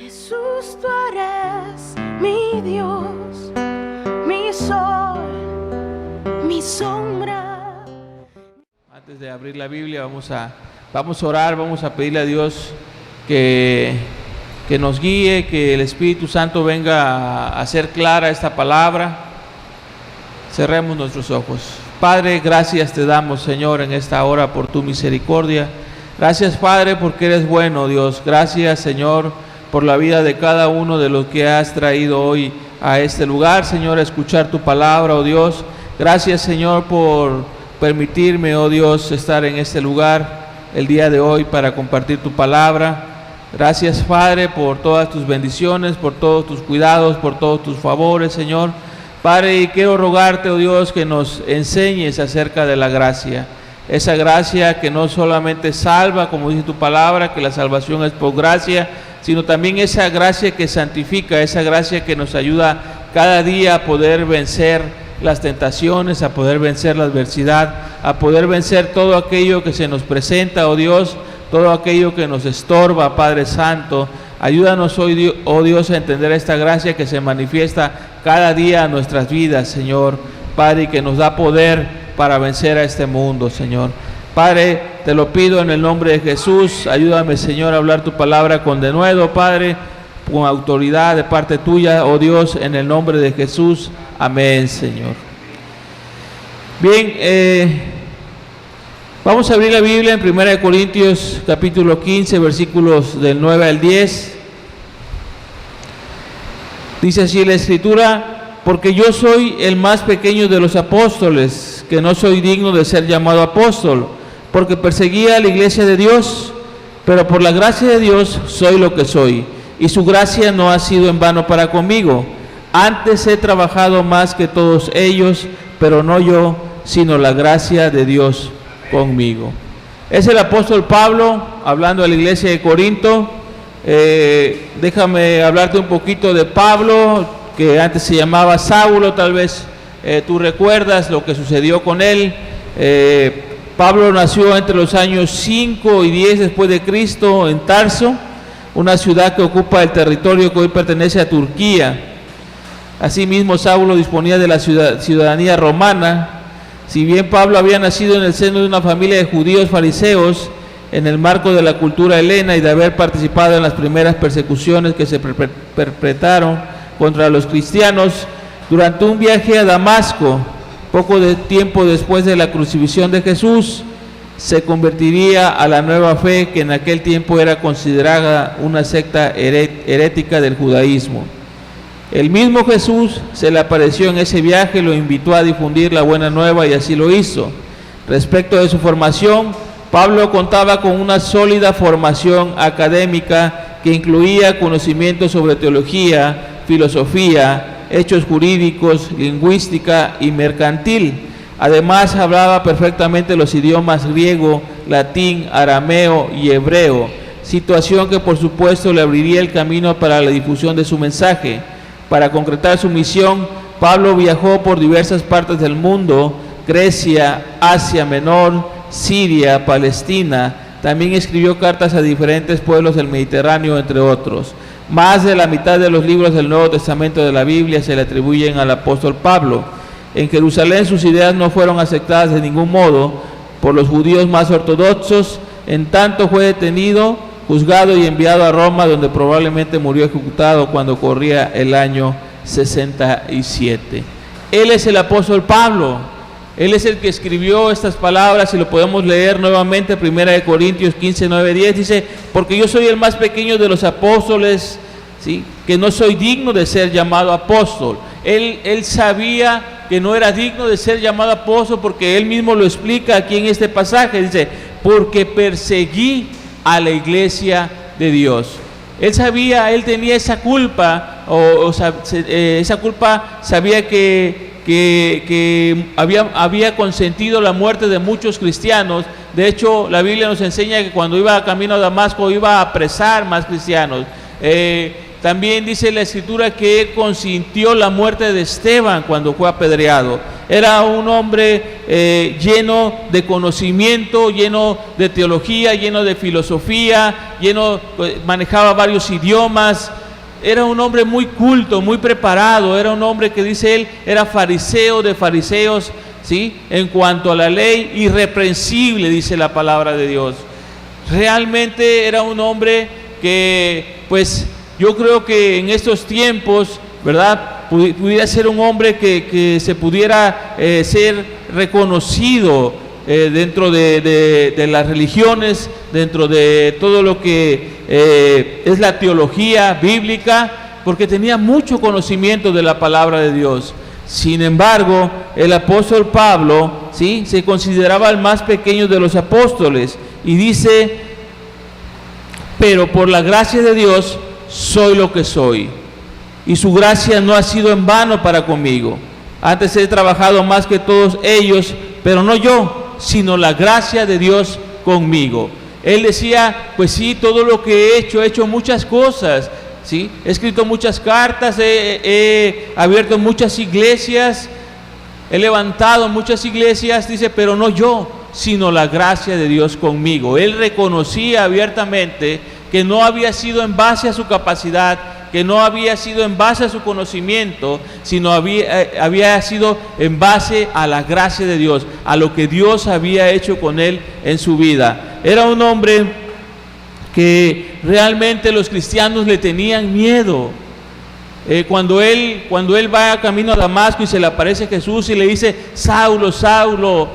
Jesús, tú eres mi Dios, mi sol, mi sombra. Antes de abrir la Biblia vamos a orar, vamos a pedirle a Dios que nos guíe, que el Espíritu Santo venga a hacer clara esta palabra. Cerremos nuestros ojos. Padre, gracias te damos, Señor, en esta hora por tu misericordia. Gracias, Padre, porque eres bueno, Dios. Gracias, Señor, por la vida de cada uno de los que has traído hoy a este lugar, Señor, a escuchar tu palabra, oh Dios. Gracias, Señor, por permitirme, oh Dios, estar en este lugar el día de hoy para compartir tu palabra. Gracias, Padre, por todas tus bendiciones, por todos tus cuidados, por todos tus favores, Señor. Padre, y quiero rogarte, oh Dios, que nos enseñes acerca de la gracia. Esa gracia que no solamente salva, como dice tu palabra, que la salvación es por gracia, sino también esa gracia que santifica, esa gracia que nos ayuda cada día a poder vencer las tentaciones, a poder vencer la adversidad, a poder vencer todo aquello que se nos presenta, oh Dios, todo aquello que nos estorba, Padre Santo. Ayúdanos hoy, oh Dios, a entender esta gracia que se manifiesta cada día en nuestras vidas, Señor, Padre, y que nos da poder para vencer a este mundo, Señor. Padre, te lo pido en el nombre de Jesús. Ayúdame, Señor, a hablar tu palabra con denuedo, Padre, con autoridad de parte tuya, oh Dios, en el nombre de Jesús. Amén, Señor. Bien, vamos a abrir la Biblia en 1 Corintios capítulo 15, versículos del 9 al 10. Dice así la Escritura: porque yo soy el más pequeño de los apóstoles, que no soy digno de ser llamado apóstol, porque perseguía a la iglesia de Dios, pero por la gracia de Dios soy lo que soy, y su gracia no ha sido en vano para conmigo. Antes he trabajado más que todos ellos, pero no yo, sino la gracia de Dios conmigo. Es el apóstol Pablo hablando a la iglesia de Corinto. Déjame hablarte un poquito de Pablo, que antes se llamaba Saulo. Tal vez tú recuerdas lo que sucedió con él. Pablo nació entre los años 5 y 10 después de Cristo en Tarso, una ciudad que ocupa el territorio que hoy pertenece a Turquía. Asimismo, Saulo disponía de la ciudadanía romana. Si bien Pablo había nacido en el seno de una familia de judíos fariseos, en el marco de la cultura helena y de haber participado en las primeras persecuciones que se perpetraron contra los cristianos, durante un viaje a Damasco, poco de tiempo después de la crucifixión de Jesús, se convertiría a la nueva fe que en aquel tiempo era considerada una secta herética del judaísmo. El mismo Jesús se le apareció en ese viaje, lo invitó a difundir la buena nueva y así lo hizo. Respecto de su formación, Pablo contaba con una sólida formación académica que incluía conocimientos sobre teología, filosofía, hechos jurídicos, lingüística y mercantil. Además, hablaba perfectamente los idiomas griego, latín, arameo y hebreo, situación que por supuesto le abriría el camino para la difusión de su mensaje. Para concretar su misión, Pablo viajó por diversas partes del mundo: Grecia, Asia Menor, Siria, Palestina. También escribió cartas a diferentes pueblos del Mediterráneo, entre otros. Más de la mitad de los libros del Nuevo Testamento de la Biblia se le atribuyen al apóstol Pablo. En Jerusalén sus ideas no fueron aceptadas de ningún modo por los judíos más ortodoxos. En tanto fue detenido, juzgado y enviado a Roma, donde probablemente murió ejecutado cuando corría el año 67. Él es el apóstol Pablo. Él es el que escribió estas palabras, y lo podemos leer nuevamente, 1 Corintios 15, 9, 10, dice: porque yo soy el más pequeño de los apóstoles, ¿sí?, que no soy digno de ser llamado apóstol. Él sabía que no era digno de ser llamado apóstol, porque él mismo lo explica aquí en este pasaje. Dice: porque perseguí a la iglesia de Dios. Él sabía, él tenía esa culpa, esa culpa, sabía que había consentido la muerte de muchos cristianos. De hecho, la Biblia nos enseña que cuando iba camino a Damasco iba a apresar más cristianos. También dice la Escritura que él consintió la muerte de Esteban cuando fue apedreado. Era un hombre lleno de conocimiento, lleno de teología, lleno de filosofía, manejaba varios idiomas. Era un hombre muy culto, muy preparado. Era un hombre que, dice él, era fariseo de fariseos, ¿sí? En cuanto a la ley, irreprensible, dice la palabra de Dios. Realmente era un hombre que, pues, yo creo que en estos tiempos, ¿verdad?, pudiera ser un hombre que se pudiera ser reconocido dentro de las religiones, dentro de todo lo que es la teología bíblica, porque tenía mucho conocimiento de la palabra de Dios. Sin embargo, el apóstol Pablo, ¿sí?, se consideraba el más pequeño de los apóstoles, y dice: pero por la gracia de Dios soy lo que soy, y su gracia no ha sido en vano para conmigo. Antes he trabajado más que todos ellos, pero no yo, sino la gracia de Dios conmigo. Él decía: pues sí, todo lo que he hecho muchas cosas, ¿sí? He escrito muchas cartas, he abierto muchas iglesias, he levantado muchas iglesias, dice, pero no yo, sino la gracia de Dios conmigo. Él reconocía abiertamente que no había sido en base a su capacidad, que no había sido en base a su conocimiento, sino había sido en base a la gracia de Dios, a lo que Dios había hecho con él en su vida. Era un hombre que realmente los cristianos le tenían miedo. Cuando él va camino a Damasco y se le aparece Jesús y le dice: Saulo, Saulo,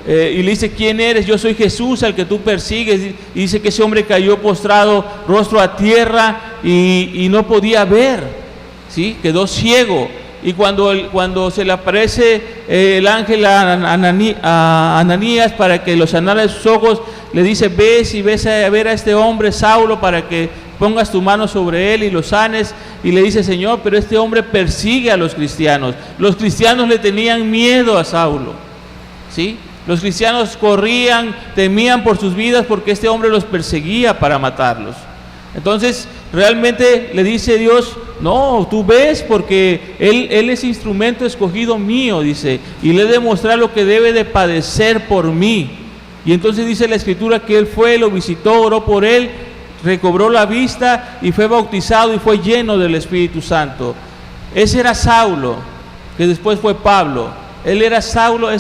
y le dice: ¿quién eres? Yo soy Jesús al que tú persigues. Y dice que ese hombre cayó postrado, rostro a tierra, y no podía ver, ¿sí? Quedó ciego. Y cuando se le aparece el ángel a Ananías para que lo sanara de sus ojos, le dice: ves a ver a este hombre Saulo, para que pongas tu mano sobre él y lo sanes. Y le dice: Señor, pero este hombre persigue a los cristianos. Los cristianos le tenían miedo a Saulo, ¿sí? Los cristianos corrían, temían por sus vidas, porque este hombre los perseguía para matarlos. Entonces realmente le dice Dios: no, tú ves, porque él es instrumento escogido mío, dice, y le he de mostrar lo que debe de padecer por mí. Y entonces dice la Escritura que él fue, lo visitó, oró por él, recobró la vista y fue bautizado y fue lleno del Espíritu Santo. Ese era Saulo, que después fue Pablo. Ese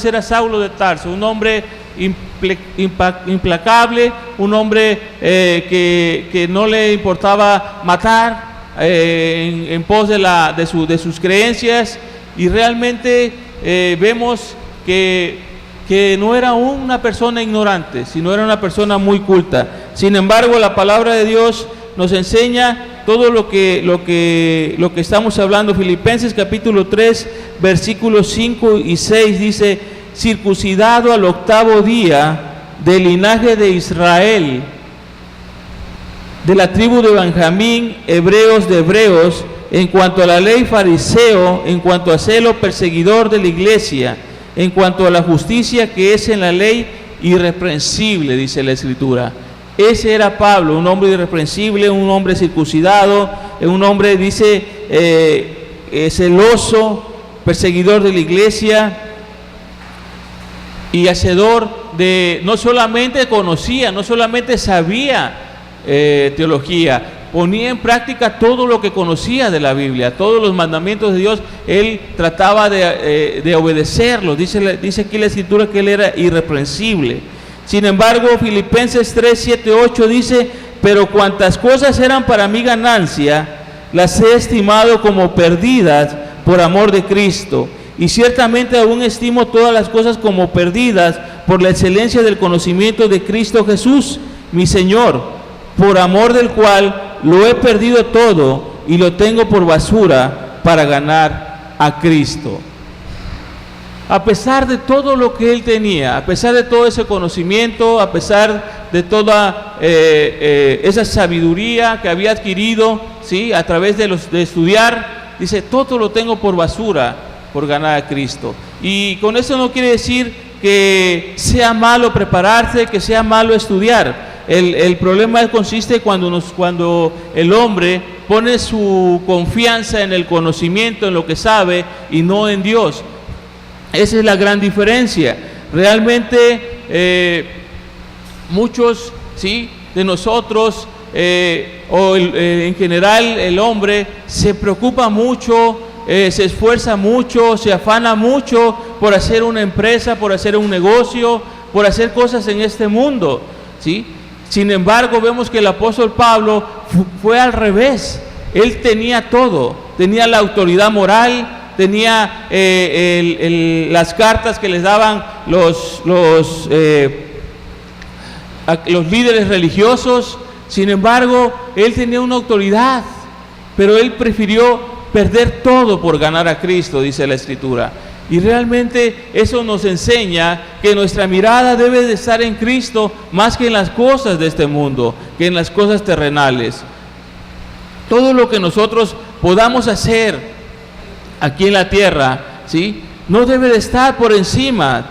era Saulo de Tarso, un hombre implacable, un hombre que no le importaba matar en pos de sus creencias. Y realmente vemos que no era una persona ignorante, sino era una persona muy culta. Sin embargo, la palabra de Dios nos enseña todo lo que estamos hablando. Filipenses capítulo 3, versículos 5 y 6 dice: circuncidado al 8º día, del linaje de Israel, de la tribu de Benjamín, hebreos de hebreos, en cuanto a la ley fariseo, en cuanto a celo perseguidor de la iglesia, en cuanto a la justicia que es en la ley, irreprensible, dice la Escritura. Ese era Pablo, un hombre irreprensible, un hombre circuncidado, un hombre, dice, celoso, perseguidor de la iglesia y hacedor de, no solamente conocía, no solamente sabía teología, ponía en práctica todo lo que conocía de la Biblia, todos los mandamientos de Dios, él trataba de obedecerlos. Dice aquí la Escritura que él era irreprensible. Sin embargo, Filipenses 3, 7, 8 dice: pero cuantas cosas eran para mi ganancia, las he estimado como perdidas por amor de Cristo. Y ciertamente aún estimo todas las cosas como perdidas por la excelencia del conocimiento de Cristo Jesús, mi Señor, por amor del cual lo he perdido todo y lo tengo por basura para ganar a Cristo. A pesar de todo lo que él tenía, a pesar de todo ese conocimiento, a pesar de toda esa sabiduría que había adquirido, ¿sí?, a través de estudiar, dice: todo lo tengo por basura por ganar a Cristo. Y con eso no quiere decir que sea malo prepararse, que sea malo estudiar. El problema consiste cuando el hombre pone su confianza en el conocimiento, en lo que sabe, y no en Dios. Esa es la gran diferencia. Realmente muchos, ¿sí?, de nosotros, en general el hombre se preocupa mucho, se esfuerza mucho, se afana mucho por hacer una empresa, por hacer un negocio, por hacer cosas en este mundo, ¿sí? Sin embargo, vemos que el apóstol Pablo fue al revés. Él tenía todo, tenía la autoridad moral, tenía las cartas que les daban los líderes religiosos. Sin embargo, él tenía una autoridad, pero él prefirió perder todo por ganar a Cristo, dice la Escritura. Y realmente eso nos enseña que nuestra mirada debe de estar en Cristo más que en las cosas de este mundo, que en las cosas terrenales. Todo lo que nosotros podamos hacer aquí en la tierra, ¿sí?, no debe de estar por encima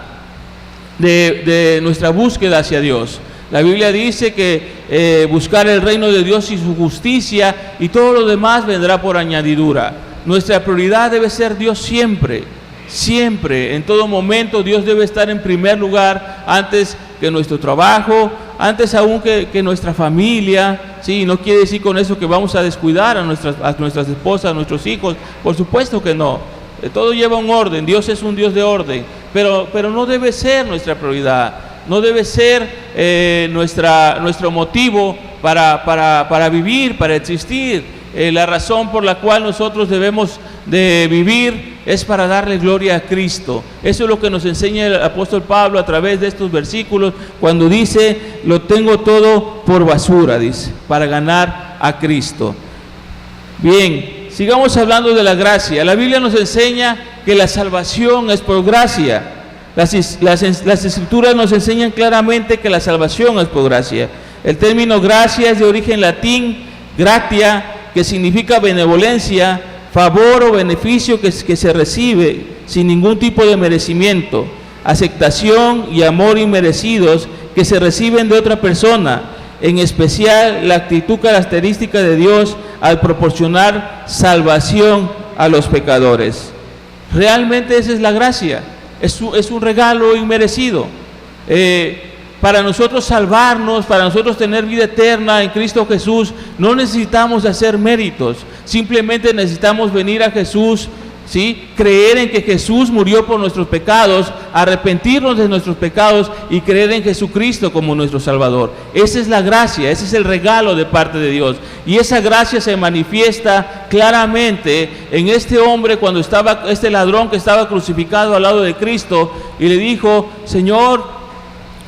de nuestra búsqueda hacia Dios. La Biblia dice que buscar el reino de Dios y su justicia, y todo lo demás vendrá por añadidura. Nuestra prioridad debe ser Dios siempre, siempre, en todo momento. Dios debe estar en primer lugar antes que nuestro trabajo, antes aún que nuestra familia, ¿sí? No quiere decir con eso que vamos a descuidar a nuestras esposas, a nuestros hijos. Por supuesto que no. Todo lleva un orden. Dios es un Dios de orden, pero no debe ser nuestra prioridad. No debe ser nuestro motivo para vivir, para existir. La razón por la cual nosotros debemos de vivir es para darle gloria a Cristo. Eso es lo que nos enseña el apóstol Pablo a través de estos versículos, cuando dice: lo tengo todo por basura, dice, para ganar a Cristo. Bien, sigamos hablando de la gracia. La Biblia nos enseña que la salvación es por gracia. Las Escrituras nos enseñan claramente que la salvación es por gracia. El término gracia es de origen latín, gratia, que significa benevolencia, favor o beneficio que se recibe sin ningún tipo de merecimiento, aceptación y amor inmerecidos que se reciben de otra persona, en especial la actitud característica de Dios al proporcionar salvación a los pecadores. Realmente esa es la gracia. Es un regalo inmerecido. Para nosotros salvarnos, para nosotros tener vida eterna en Cristo Jesús, no necesitamos hacer méritos. Simplemente necesitamos venir a Jesús, ¿sí?, creer en que Jesús murió por nuestros pecados, arrepentirnos de nuestros pecados y creer en Jesucristo como nuestro Salvador. Esa es la gracia, ese es el regalo de parte de Dios. Y esa gracia se manifiesta claramente en este hombre cuando estaba, este ladrón que estaba crucificado al lado de Cristo, y le dijo: Señor,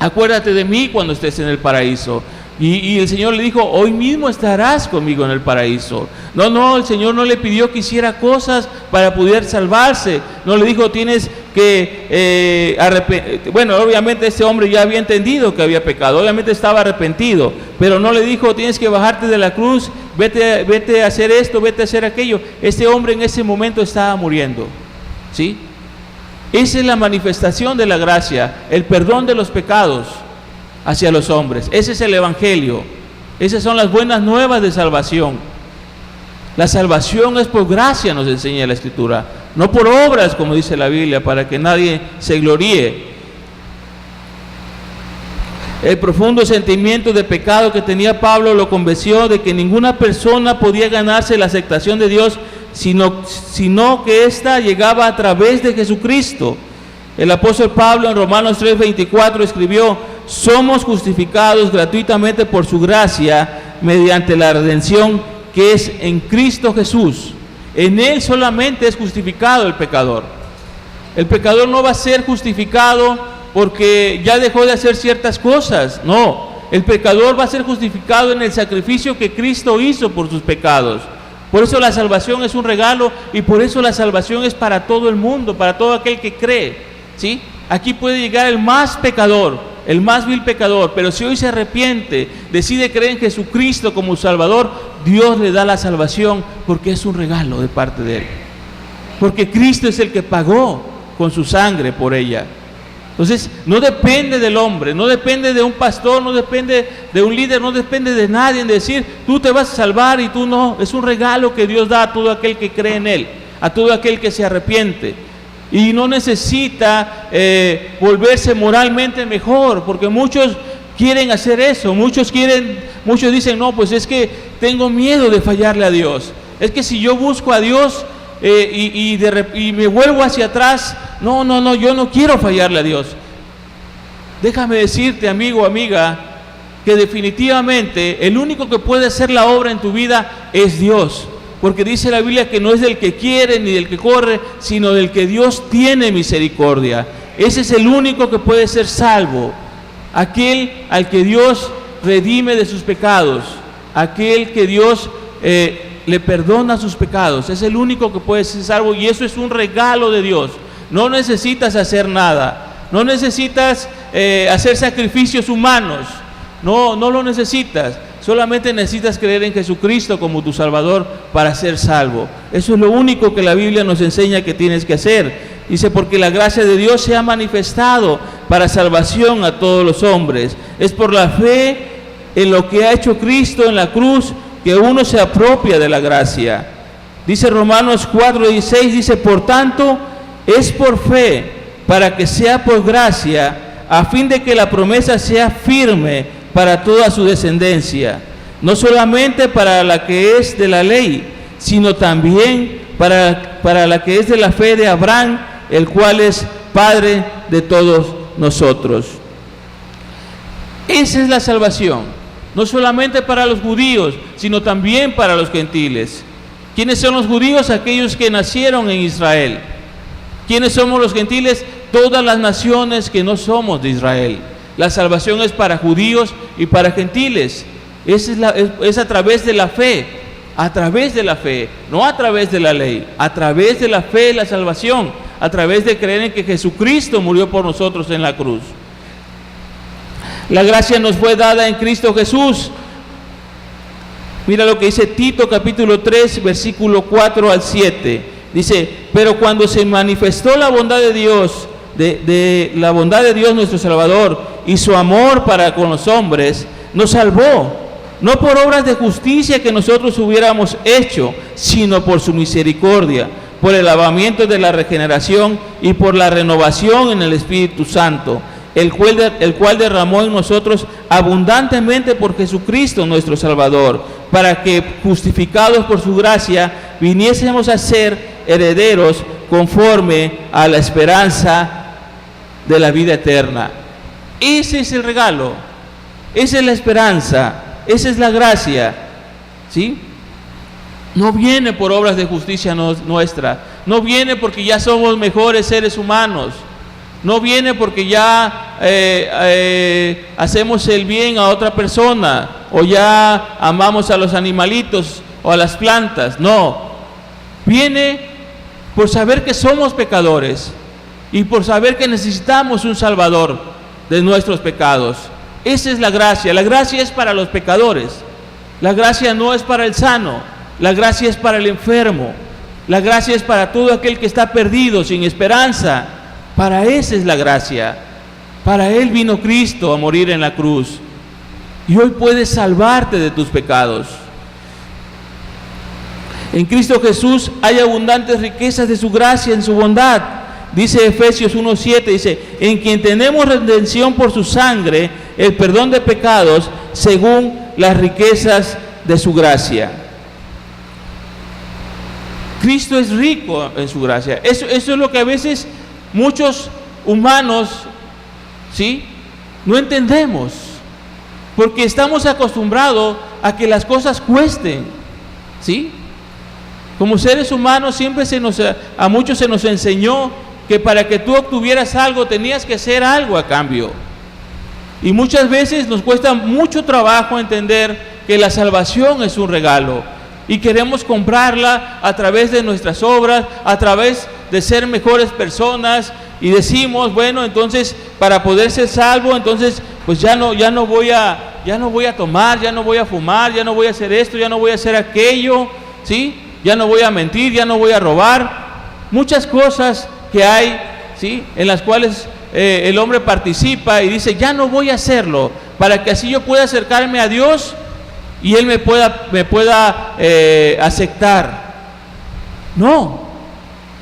acuérdate de mí cuando estés en el paraíso. Y el Señor le dijo: hoy mismo estarás conmigo en el paraíso. No, el Señor no le pidió que hiciera cosas para poder salvarse. No le dijo: tienes que bueno, obviamente este hombre ya había entendido que había pecado, obviamente estaba arrepentido, pero no le dijo: tienes que bajarte de la cruz, vete a hacer esto, vete a hacer aquello. Este hombre en ese momento estaba muriendo, ¿sí? Esa es la manifestación de la gracia, el perdón de los pecados hacia los hombres. Ese es el Evangelio. Esas son las buenas nuevas de salvación. La salvación es por gracia, nos enseña la Escritura, no por obras, como dice la Biblia, para que nadie se gloríe. El profundo sentimiento de pecado que tenía Pablo lo convenció de que ninguna persona podía ganarse la aceptación de Dios, sino que ésta llegaba a través de Jesucristo. El apóstol Pablo en Romanos 3:24 escribió: somos justificados gratuitamente por su gracia mediante la redención que es en Cristo Jesús. En Él solamente es justificado el pecador. El pecador no va a ser justificado porque ya dejó de hacer ciertas cosas. No, el pecador va a ser justificado en el sacrificio que Cristo hizo por sus pecados. Por eso la salvación es un regalo, y por eso la salvación es para todo el mundo, para todo aquel que cree, ¿sí? Aquí puede llegar el más pecador, el más vil pecador, pero si hoy se arrepiente, decide creer en Jesucristo como Salvador, Dios le da la salvación, porque es un regalo de parte de Él. Porque Cristo es el que pagó con su sangre por ella. Entonces, no depende del hombre, no depende de un pastor, no depende de un líder, no depende de nadie en decir, tú te vas a salvar y tú no. Es un regalo que Dios da a todo aquel que cree en Él, a todo aquel que se arrepiente. Y no necesita volverse moralmente mejor, porque muchos quieren hacer eso, muchos dicen, no, pues es que tengo miedo de fallarle a Dios. Es que si yo busco a Dios y me vuelvo hacia atrás, no, yo no quiero fallarle a Dios. Déjame decirte, amigo, amiga, que definitivamente el único que puede hacer la obra en tu vida es Dios. Porque dice la Biblia que no es del que quiere ni del que corre, sino del que Dios tiene misericordia. Ese es el único que puede ser salvo. Aquel al que Dios redime de sus pecados, aquel que Dios le perdona sus pecados, es el único que puede ser salvo, y eso es un regalo de Dios. No necesitas hacer nada, no necesitas hacer sacrificios humanos, no lo necesitas. Solamente necesitas creer en Jesucristo como tu Salvador para ser salvo. Eso es lo único que la Biblia nos enseña que tienes que hacer. Dice, porque la gracia de Dios se ha manifestado para salvación a todos los hombres. Es por la fe en lo que ha hecho Cristo en la cruz que uno se apropia de la gracia. Dice Romanos 4:16, dice, por tanto, es por fe, para que sea por gracia, a fin de que la promesa sea firme para toda su descendencia, no solamente para la que es de la ley, sino también para la que es de la fe de Abraham, el cual es Padre de todos nosotros. Esa es la salvación, no solamente para los judíos, sino también para los gentiles. ¿Quiénes son los judíos? Aquellos que nacieron en Israel. ¿Quiénes somos los gentiles? Todas las naciones que no somos de Israel. La salvación es para judíos y para gentiles. Es a través de la fe, no a través de la ley, a través de la fe la salvación, a través de creer en que Jesucristo murió por nosotros en la cruz. La gracia nos fue dada en Cristo Jesús. Mira lo que dice Tito capítulo 3, versículo 4 al 7. Dice, pero cuando se manifestó la bondad de Dios, la bondad de Dios nuestro Salvador y su amor para con los hombres, nos salvó, no por obras de justicia que nosotros hubiéramos hecho, sino por su misericordia, por el lavamiento de la regeneración y por la renovación en el Espíritu Santo, el cual derramó en nosotros abundantemente por Jesucristo nuestro Salvador, para que, justificados por su gracia, viniésemos a ser herederos conforme a la esperanza de la vida eterna. Ese es el regalo, esa es la esperanza, esa es la gracia, ¿sí? No viene por obras de justicia nuestra, no viene porque ya somos mejores seres humanos, no viene porque ya hacemos el bien a otra persona, o ya amamos a los animalitos o a las plantas. No, viene por saber que somos pecadores y por saber que necesitamos un Salvador de nuestros pecados. Esa es la gracia. La gracia es para los pecadores, la gracia no es para el sano, la gracia es para el enfermo, la gracia es para todo aquel que está perdido, sin esperanza. Para esa es la gracia. Para Él vino Cristo a morir en la cruz, y hoy puedes salvarte de tus pecados. En Cristo Jesús hay abundantes riquezas de su gracia en su bondad. Dice Efesios 1:7, dice, en quien tenemos redención por su sangre, el perdón de pecados, según las riquezas de su gracia. Cristo es rico en su gracia. Eso es lo que a veces muchos humanos, ¿sí?, no entendemos, porque estamos acostumbrados a que las cosas cuesten, ¿sí? Como seres humanos siempre a muchos se nos enseñó que para que tú obtuvieras algo tenías que hacer algo a cambio. Y muchas veces nos cuesta mucho trabajo entender que la salvación es un regalo y queremos comprarla a través de nuestras obras, a través de ser mejores personas, y decimos, bueno, entonces para poder ser salvo, entonces pues ya no voy a tomar, ya no voy a fumar, ya no voy a hacer esto, ya no voy a hacer aquello, ¿sí? Ya no voy a mentir, ya no voy a robar. Muchas cosas que hay, ¿sí?, en las cuales el hombre participa y dice, ya no voy a hacerlo, para que así yo pueda acercarme a Dios y Él me pueda aceptar. No,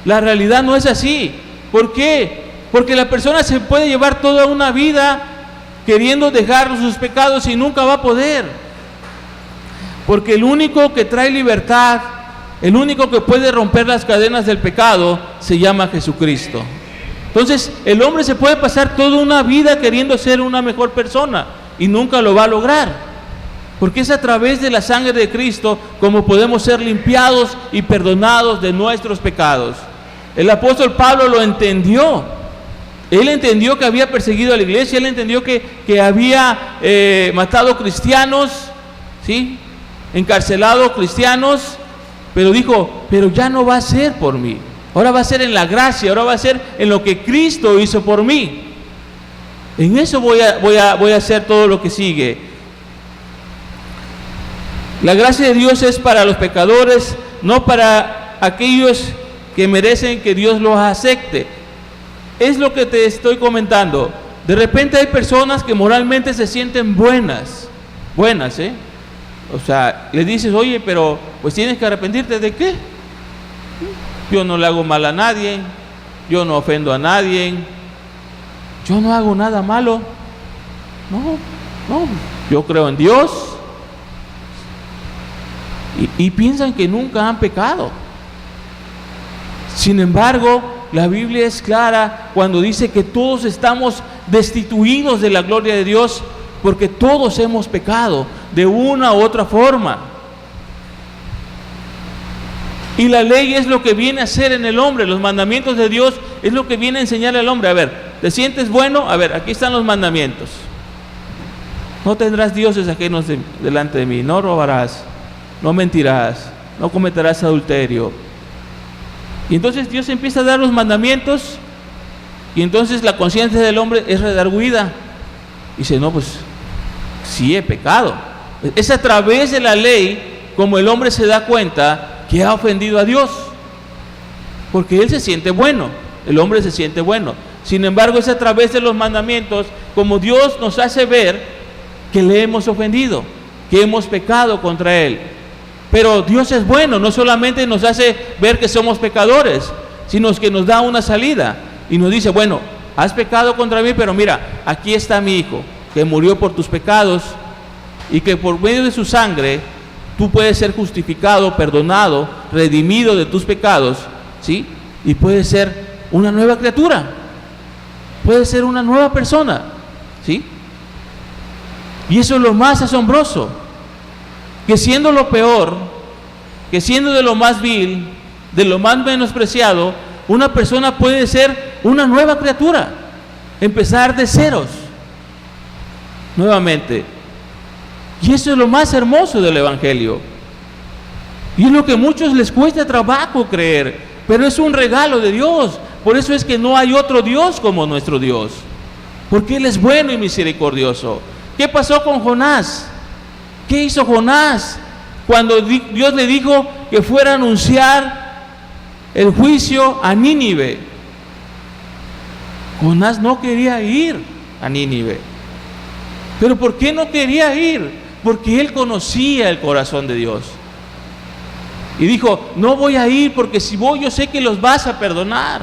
la realidad no es así. ¿Por qué? Porque la persona se puede llevar toda una vida queriendo dejar sus pecados y nunca va a poder. Porque el único que trae libertad, el único que puede romper las cadenas del pecado, se llama Jesucristo. Entonces, el hombre se puede pasar toda una vida queriendo ser una mejor persona y nunca lo va a lograr. Porque es a través de la sangre de Cristo como podemos ser limpiados y perdonados de nuestros pecados. El apóstol Pablo lo entendió. Él entendió que había perseguido a la iglesia, él entendió que había matado cristianos, ¿sí? Encarcelado cristianos, pero dijo, pero ya no va a ser por mí. Ahora va a ser en la gracia, ahora va a ser en lo que Cristo hizo por mí. En eso voy a hacer todo lo que sigue. La gracia de Dios es para los pecadores, no para aquellos que merecen que Dios los acepte. Es lo que te estoy comentando. De repente hay personas que moralmente se sienten buenas, o sea, le dices, oye, pero pues tienes que arrepentirte ¿de qué? Yo no le hago mal a nadie, yo no ofendo a nadie, yo no hago nada malo. No, yo creo en Dios. Y piensan que nunca han pecado. Sin embargo, la Biblia es clara cuando dice que todos estamos destituidos de la gloria de Dios, porque todos hemos pecado de una u otra forma. Y la ley es lo que viene a hacer en el hombre, los mandamientos de Dios es lo que viene a enseñar al hombre. A ver, ¿te sientes bueno? A ver, aquí están los mandamientos. No tendrás dioses ajenos delante de mí, no robarás, no mentirás, no cometerás adulterio. Y entonces Dios empieza a dar los mandamientos y entonces la conciencia del hombre es redarguida. Y dice, no, pues sí he pecado. Es a través de la ley como el hombre se da cuenta que ha ofendido a Dios, porque él se siente bueno, el hombre se siente bueno. Sin embargo, es a través de los mandamientos como Dios nos hace ver que le hemos ofendido, que hemos pecado contra Él. Pero Dios es bueno, no solamente nos hace ver que somos pecadores, sino que nos da una salida y nos dice, bueno, has pecado contra mí, pero mira, aquí está mi Hijo, que murió por tus pecados y que por medio de su sangre tú puedes ser justificado, perdonado, redimido de tus pecados, ¿sí? Y puedes ser una nueva criatura, puedes ser una nueva persona, ¿sí? Y eso es lo más asombroso, que siendo lo peor, que siendo de lo más vil, de lo más menospreciado, una persona puede ser una nueva criatura, empezar de ceros, nuevamente. Y eso es lo más hermoso del Evangelio. Y es lo que a muchos les cuesta trabajo creer, pero es un regalo de Dios. Por eso es que no hay otro Dios como nuestro Dios, porque Él es bueno y misericordioso. ¿Qué pasó con Jonás? ¿Qué hizo Jonás cuando Dios le dijo que fuera a anunciar el juicio a Nínive? Jonás no quería ir a Nínive. ¿Pero por qué no quería ir? Porque él conocía el corazón de Dios. Y dijo, no voy a ir porque si voy yo sé que los vas a perdonar.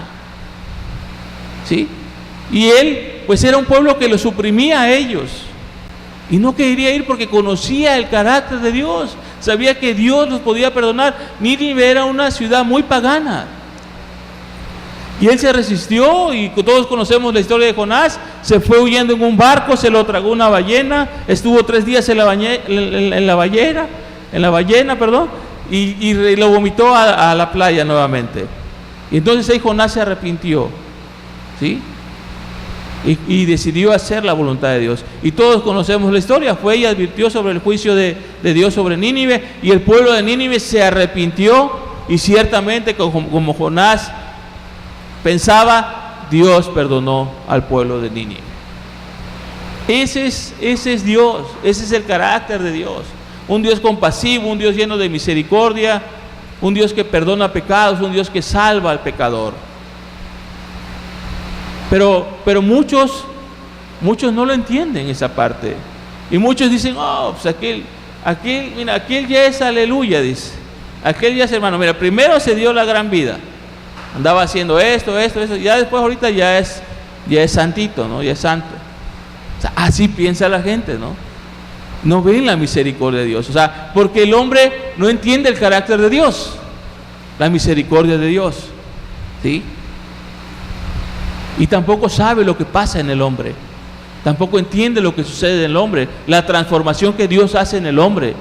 ¿Sí? Y él, pues era un pueblo que los suprimía a ellos. Y no quería ir porque conocía el carácter de Dios. Sabía que Dios los podía perdonar. Nínive era una ciudad muy pagana. Y él se resistió, y todos conocemos la historia de Jonás. Se fue huyendo en un barco, se lo tragó una ballena, estuvo 3 días en la ballena, y lo vomitó a la playa nuevamente. Y entonces ahí Jonás se arrepintió, ¿sí? Y decidió hacer la voluntad de Dios. Y todos conocemos la historia. Fue y advirtió sobre el juicio de Dios sobre Nínive, y el pueblo de Nínive se arrepintió, y ciertamente como Jonás pensaba, Dios perdonó al pueblo de Nínive. Ese es Dios, ese es el carácter de Dios. Un Dios compasivo, un Dios lleno de misericordia, un Dios que perdona pecados, un Dios que salva al pecador. Pero muchos no lo entienden esa parte. Y muchos dicen, oh, pues aquel ya es aleluya, dice. Aquel ya es hermano. Mira, primero se dio la gran vida. Andaba haciendo esto. Ya después ahorita ya es santito, ¿no? Ya es santo. O sea, así piensa la gente, ¿no? No ven la misericordia de Dios. O sea, porque el hombre no entiende el carácter de Dios. La misericordia de Dios. ¿Sí? Y tampoco sabe lo que pasa en el hombre. Tampoco entiende lo que sucede en el hombre, la transformación que Dios hace en el hombre.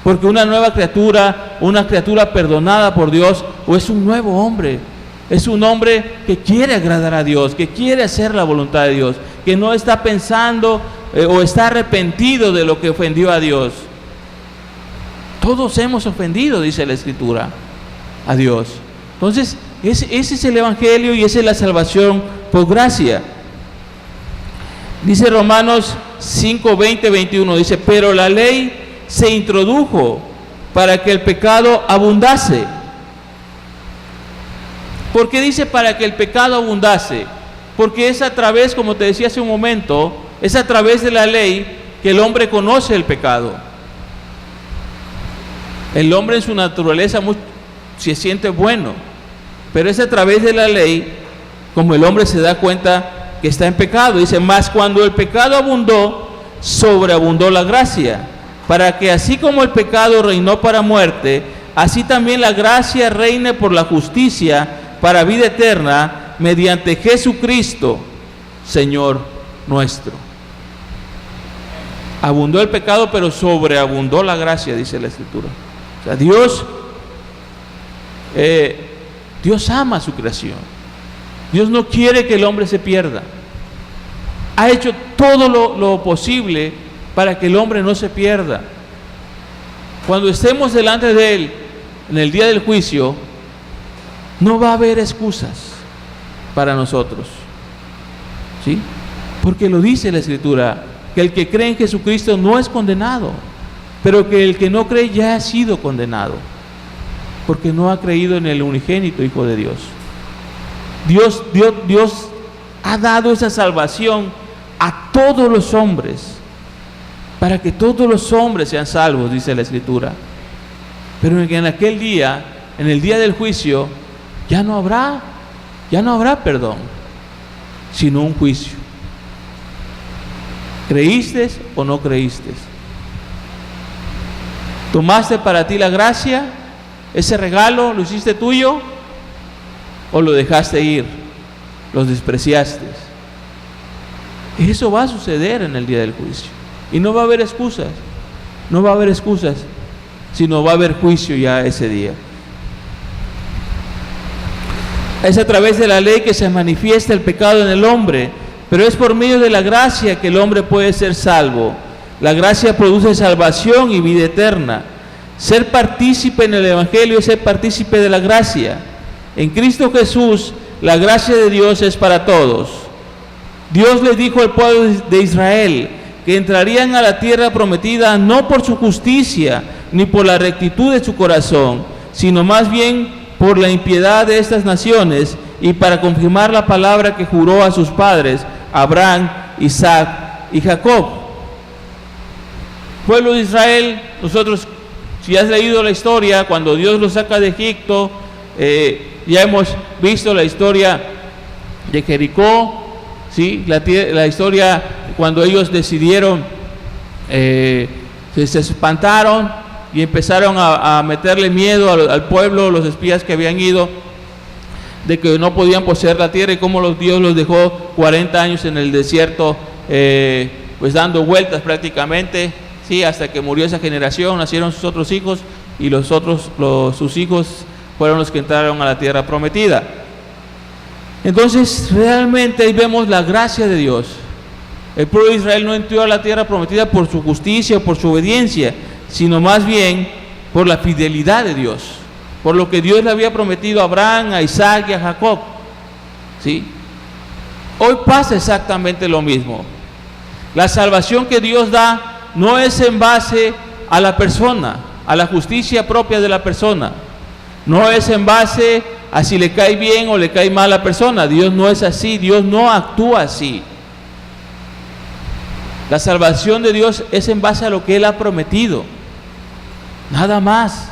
Porque una nueva criatura, una criatura perdonada por Dios, o es un nuevo hombre. Es un hombre que quiere agradar a Dios, que quiere hacer la voluntad de Dios, que no está pensando o está arrepentido de lo que ofendió a Dios. Todos hemos ofendido, dice la Escritura, a Dios. Entonces, ese es el Evangelio y esa es la salvación por gracia. Dice Romanos 5, 20, 21, dice, pero la ley se introdujo para que el pecado abundase. ¿Por qué dice para que el pecado abundase? Porque es a través, como te decía hace un momento, es a través de la ley que el hombre conoce el pecado. El hombre en su naturaleza se siente bueno, pero es a través de la ley como el hombre se da cuenta que está en pecado. Dice, mas cuando el pecado abundó, sobreabundó la gracia, para que así como el pecado reinó para muerte, así también la gracia reine por la justicia para vida eterna, mediante Jesucristo, Señor nuestro. Abundó el pecado, pero sobreabundó la gracia, dice la Escritura. O sea, Dios ama a su creación. Dios no quiere que el hombre se pierda. Ha hecho todo lo posible para que el hombre no se pierda. Cuando estemos delante de Él en el día del juicio, no va a haber excusas para nosotros. ¿Sí? Porque lo dice la Escritura, que el que cree en Jesucristo no es condenado, pero que el que no cree ya ha sido condenado, porque no ha creído en el unigénito Hijo de Dios. Dios ha dado esa salvación a todos los hombres, para que todos los hombres sean salvos, dice la Escritura. Pero en aquel día, en el día del juicio, ya no habrá perdón, sino un juicio. ¿Creíste o no creíste? ¿Tomaste para ti la gracia? ¿Ese regalo lo hiciste tuyo? ¿O lo dejaste ir? ¿Los despreciaste? Eso va a suceder en el día del juicio. Y no va a haber excusas. No va a haber excusas, sino va a haber juicio ya ese día. Es a través de la ley que se manifiesta el pecado en el hombre, pero es por medio de la gracia que el hombre puede ser salvo. La gracia produce salvación y vida eterna. Ser partícipe en el Evangelio es ser partícipe de la gracia. En Cristo Jesús, la gracia de Dios es para todos. Dios le dijo al pueblo de Israel que entrarían a la tierra prometida no por su justicia ni por la rectitud de su corazón, sino más bien por la impiedad de estas naciones, y para confirmar la palabra que juró a sus padres, Abraham, Isaac y Jacob. Pueblo de Israel, nosotros, si has leído la historia, cuando Dios los saca de Egipto, ya hemos visto la historia de Jericó, ¿sí? La historia cuando ellos decidieron, se espantaron y empezaron a meterle miedo al pueblo, los espías que habían ido, de que no podían poseer la tierra, y cómo Dios los dejó 40 años en el desierto, pues dando vueltas prácticamente, ¿sí? Hasta que murió esa generación, nacieron sus otros hijos, y sus hijos fueron los que entraron a la tierra prometida. Entonces realmente ahí vemos la gracia de Dios. El pueblo de Israel no entró a la tierra prometida por su justicia o por su obediencia, sino más bien por la fidelidad de Dios, por lo que Dios le había prometido a Abraham, a Isaac y a Jacob. ¿Sí? Hoy pasa exactamente lo mismo. La salvación que Dios da no es en base a la persona, a la justicia propia de la persona, no es en base a si le cae bien o le cae mal a la persona. Dios no es así, Dios no actúa así. La salvación de Dios es en base a lo que Él ha prometido, nada más.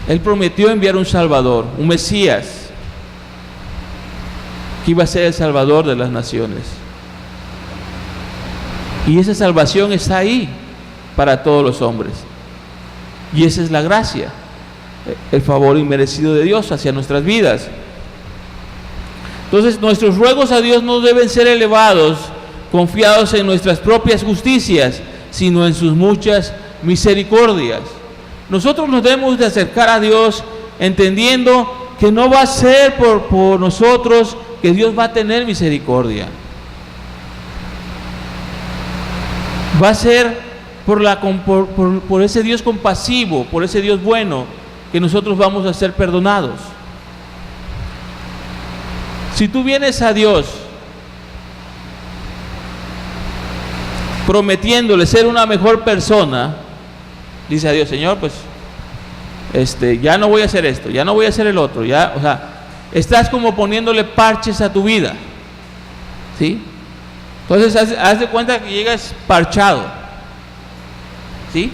Él prometió enviar un Salvador, un Mesías, que iba a ser el Salvador de las naciones. Y esa salvación está ahí para todos los hombres. Y esa es la gracia, el favor inmerecido de Dios hacia nuestras vidas. Entonces, nuestros ruegos a Dios no deben ser elevados confiados en nuestras propias justicias, sino en sus muchas misericordias. Nosotros nos debemos de acercar a Dios entendiendo que no va a ser por nosotros que Dios va a tener misericordia. Va a ser por ese Dios compasivo, por ese Dios bueno, que nosotros vamos a ser perdonados. Si tú vienes a Dios prometiéndole ser una mejor persona, dice a Dios: Señor, pues ya no voy a hacer esto, ya no voy a hacer el otro, ya, o sea, estás como poniéndole parches a tu vida, ¿sí? Entonces haz de cuenta que llegas parchado, ¿sí?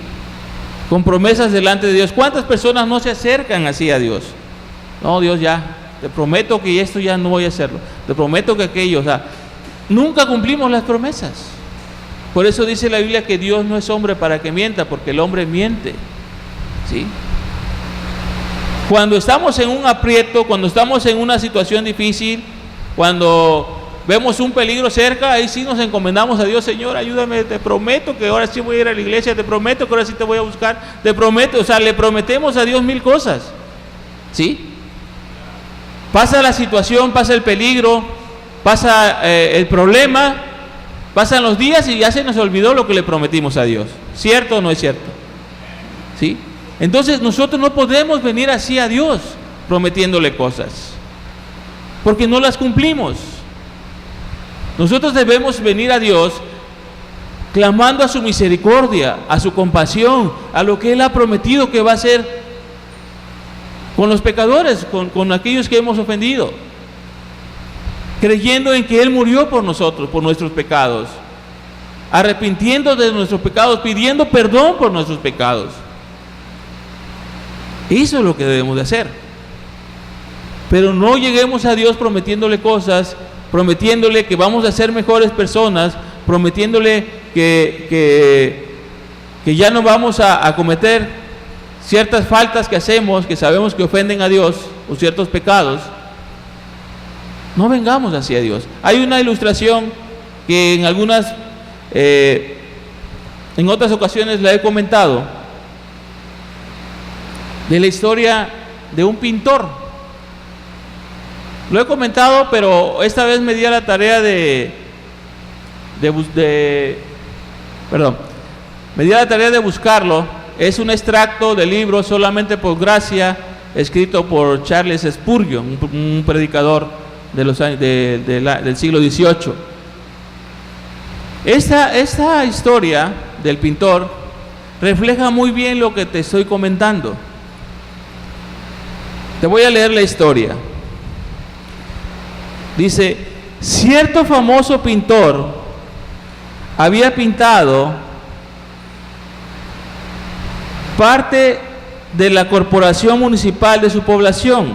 Con promesas delante de Dios. ¿Cuántas personas no se acercan así a Dios? No, Dios, ya, te prometo que esto ya no voy a hacerlo, te prometo que aquello, o sea, nunca cumplimos las promesas. Por eso dice la Biblia que Dios no es hombre para que mienta, porque el hombre miente, ¿sí? Cuando estamos en un aprieto, cuando estamos en una situación difícil, cuando vemos un peligro cerca, ahí sí nos encomendamos a Dios: Señor, ayúdame, te prometo que ahora sí voy a ir a la iglesia, te prometo que ahora sí te voy a buscar, te prometo, o sea, le prometemos a Dios mil cosas, ¿sí? Pasa la situación, pasa el peligro, pasa el problema, pasan los días y ya se nos olvidó lo que le prometimos a Dios. ¿Cierto o no es cierto? ¿Sí? Entonces nosotros no podemos venir así a Dios prometiéndole cosas, porque no las cumplimos. Nosotros debemos venir a Dios clamando a su misericordia, a su compasión, a lo que Él ha prometido que va a hacer con los pecadores, con aquellos que hemos ofendido, creyendo en que Él murió por nosotros, por nuestros pecados, arrepintiendo de nuestros pecados, pidiendo perdón por nuestros pecados. Eso es lo que debemos de hacer. Pero no lleguemos a Dios prometiéndole cosas, prometiéndole que vamos a ser mejores personas, prometiéndole que ya no vamos a cometer ciertas faltas que hacemos, que sabemos que ofenden a Dios, o ciertos pecados. No vengamos hacia Dios. Hay una ilustración que en otras ocasiones la he comentado, de la historia de un pintor. Lo he comentado, pero esta vez me di a la tarea me di a la tarea de buscarlo. Es un extracto del libro Solamente por Gracia, escrito por Charles Spurgeon, un predicador de los años del siglo XVIII. Esta historia del pintor refleja muy bien lo que te estoy comentando. Te voy a leer la historia. Dice: cierto famoso pintor había pintado parte de la corporación municipal de su población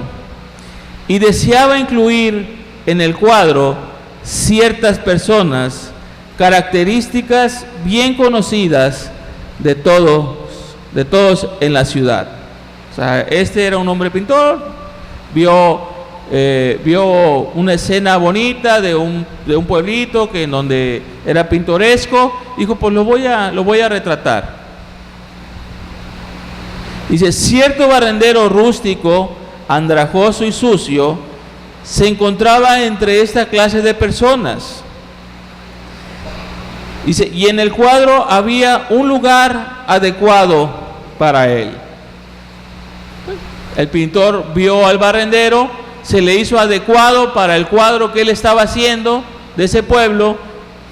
y deseaba incluir en el cuadro ciertas personas, características bien conocidas de todos en la ciudad. O sea, este era un hombre pintor, vio una escena bonita de un pueblito en donde era pintoresco, dijo: pues lo voy a retratar. Dice: cierto barrendero rústico, andrajoso y sucio, se encontraba entre esta clase de personas. Dice: y en el cuadro había un lugar adecuado para él. El pintor vio al barrendero, se le hizo adecuado para el cuadro que él estaba haciendo de ese pueblo,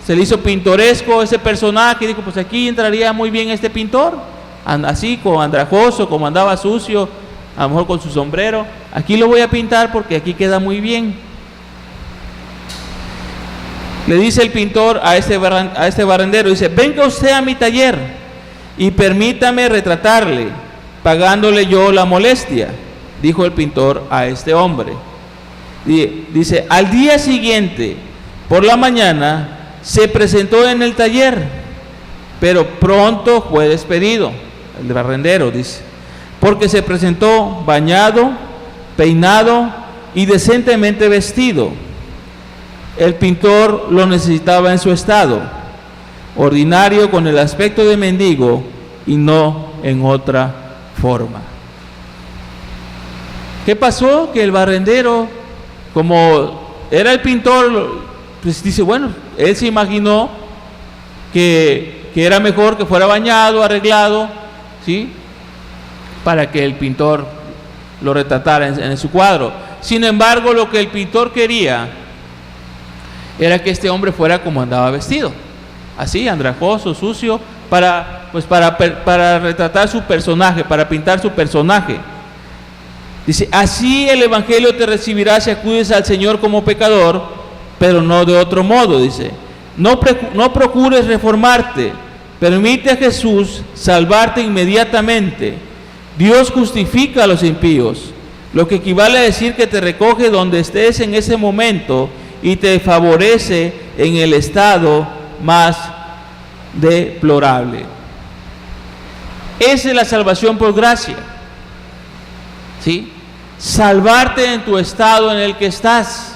se le hizo pintoresco ese personaje, y dijo: pues aquí entraría muy bien este pintor, así como andrajoso, como andaba sucio, a lo mejor con su sombrero. Aquí lo voy a pintar porque aquí queda muy bien. Le dice el pintor a este barrendero, dice: venga usted a mi taller y permítame retratarle, pagándole yo la molestia, dijo el pintor a este hombre. Dice: al día siguiente, por la mañana, se presentó en el taller, pero pronto fue despedido. El barrendero dice, porque se presentó bañado, peinado y decentemente vestido. El pintor lo necesitaba en su estado ordinario, con el aspecto de mendigo y no en otra forma. ¿Qué pasó? Que el barrendero, como era el pintor, pues dice, bueno, él se imaginó que era mejor que fuera bañado, arreglado, ¿sí?, para que el pintor lo retratara en su cuadro. Sin embargo, lo que el pintor quería era que este hombre fuera como andaba vestido, así, andrajoso, sucio, para retratar su personaje, para pintar su personaje. Dice: así el evangelio te recibirá si acudes al Señor como pecador, pero no de otro modo. Dice: no procures reformarte, permite a Jesús salvarte inmediatamente. Dios justifica a los impíos, lo que equivale a decir que te recoge donde estés en ese momento y te favorece en el estado más deplorable. Esa es la salvación por gracia, ¿sí? Salvarte en tu estado en el que estás.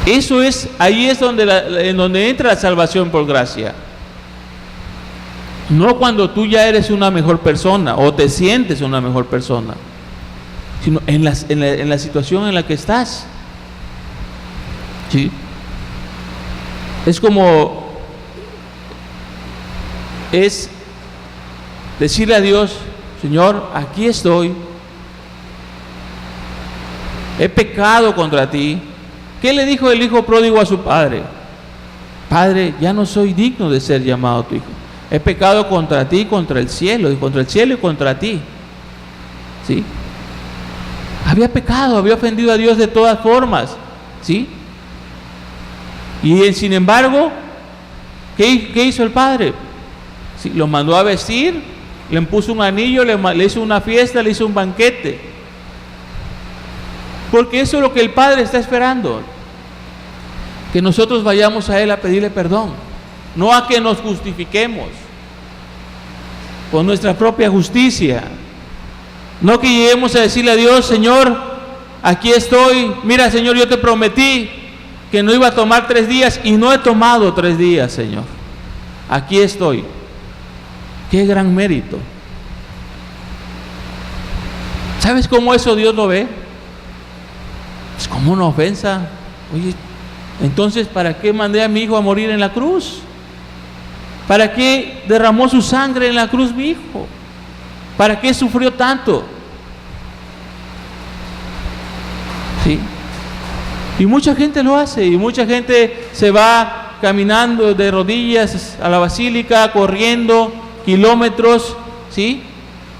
Eso es, ahí es en donde entra la salvación por gracia. No cuando tú ya eres una mejor persona o te sientes una mejor persona, sino en la situación en la que estás. ¿Sí? Es como, es decirle a Dios: Señor, aquí estoy, he pecado contra ti. ¿Qué le dijo el hijo pródigo a su padre? Padre, ya no soy digno de ser llamado tu hijo. He pecado contra ti, contra el cielo y contra ti. ¿Sí? Había pecado, había ofendido a Dios de todas formas, ¿sí? Y sin embargo, ¿qué hizo el padre? ¿Sí? Lo mandó a vestir, le puso un anillo, le hizo una fiesta, le hizo un banquete. Porque eso es lo que el Padre está esperando, que nosotros vayamos a Él a pedirle perdón, no a que nos justifiquemos con nuestra propia justicia, no que lleguemos a decirle a Dios: Señor, aquí estoy, mira, Señor, yo te prometí que no iba a tomar 3 días y no he tomado 3 días, Señor, aquí estoy. Qué gran mérito. ¿Sabes cómo eso Dios lo ve? Es como una ofensa. Oye, entonces, ¿para qué mandé a mi hijo a morir en la cruz? ¿Para qué derramó su sangre en la cruz mi hijo? ¿Para qué sufrió tanto? ¿Sí? Y mucha gente lo hace, y mucha gente se va caminando de rodillas a la basílica, corriendo kilómetros, ¿sí?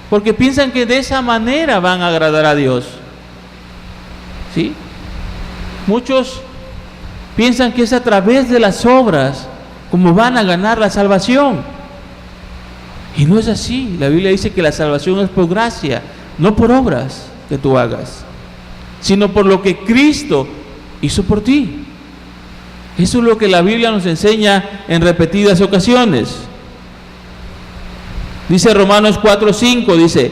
Porque piensan que de esa manera van a agradar a Dios, ¿sí? Muchos piensan que es a través de las obras como van a ganar la salvación. Y no es así. La Biblia dice que la salvación es por gracia, no por obras que tú hagas, sino por lo que Cristo hizo por ti. Eso es lo que la Biblia nos enseña en repetidas ocasiones. Dice Romanos 4:5, dice: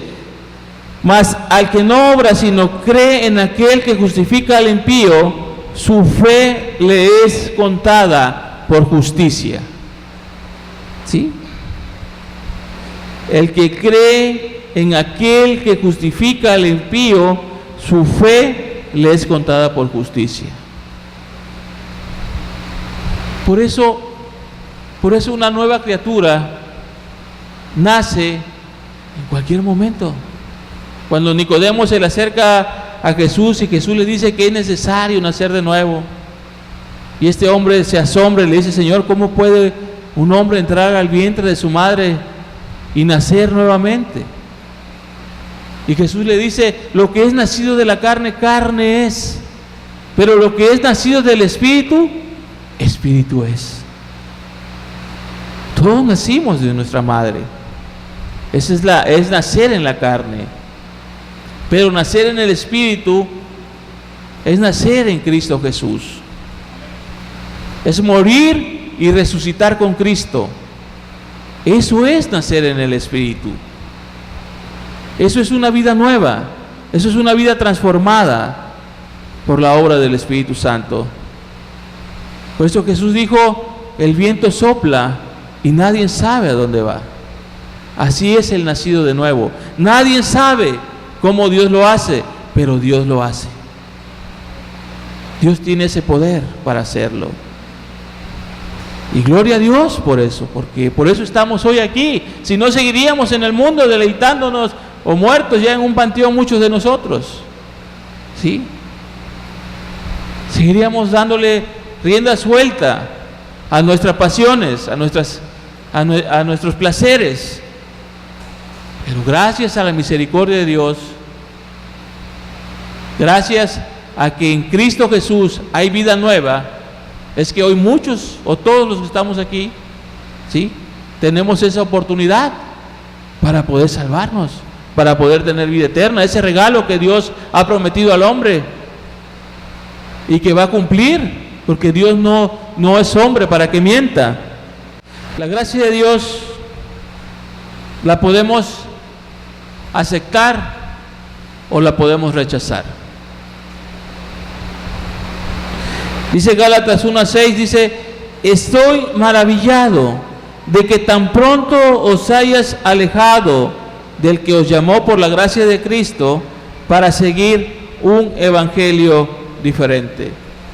mas al que no obra, sino cree en aquel que justifica al impío, su fe le es contada por justicia. ¿Sí? El que cree en aquel que justifica al impío, su fe le es contada por justicia. Por eso una nueva criatura nace en cualquier momento. Cuando Nicodemo se le acerca a Jesús y Jesús le dice que es necesario nacer de nuevo, y este hombre se asombra y le dice: Señor, ¿cómo puede un hombre entrar al vientre de su madre y nacer nuevamente. Y Jesús le dice, lo que es nacido de la carne, carne es, pero lo que es nacido del Espíritu, Espíritu es. Todos nacimos de nuestra madre. Esa es nacer en la carne. Pero nacer en el Espíritu es nacer en Cristo Jesús. Es morir y resucitar con Cristo. Eso es nacer en el Espíritu. Eso es una vida nueva. Eso es una vida transformada por la obra del Espíritu Santo. Por eso Jesús dijo, el viento sopla y nadie sabe a dónde va. Así es el nacido de nuevo. Nadie sabe cómo Dios lo hace, pero Dios lo hace. Dios tiene ese poder para hacerlo. Y gloria a Dios por eso, porque por eso estamos hoy aquí. Si no, seguiríamos en el mundo deleitándonos o muertos ya en un panteón muchos de nosotros. ¿Sí? Seguiríamos dándole rienda suelta a nuestras pasiones, a nuestros placeres. Pero gracias a la misericordia de Dios, gracias a que en Cristo Jesús hay vida nueva, es que hoy muchos o todos los que estamos aquí, ¿sí?, tenemos esa oportunidad para poder salvarnos, para poder tener vida eterna, ese regalo que Dios ha prometido al hombre y que va a cumplir, porque Dios no es hombre para que mienta. La gracia de Dios la podemos aceptar o la podemos rechazar. Dice Gálatas 1:6, dice, estoy maravillado de que tan pronto os hayas alejado del que os llamó por la gracia de Cristo para seguir un evangelio diferente.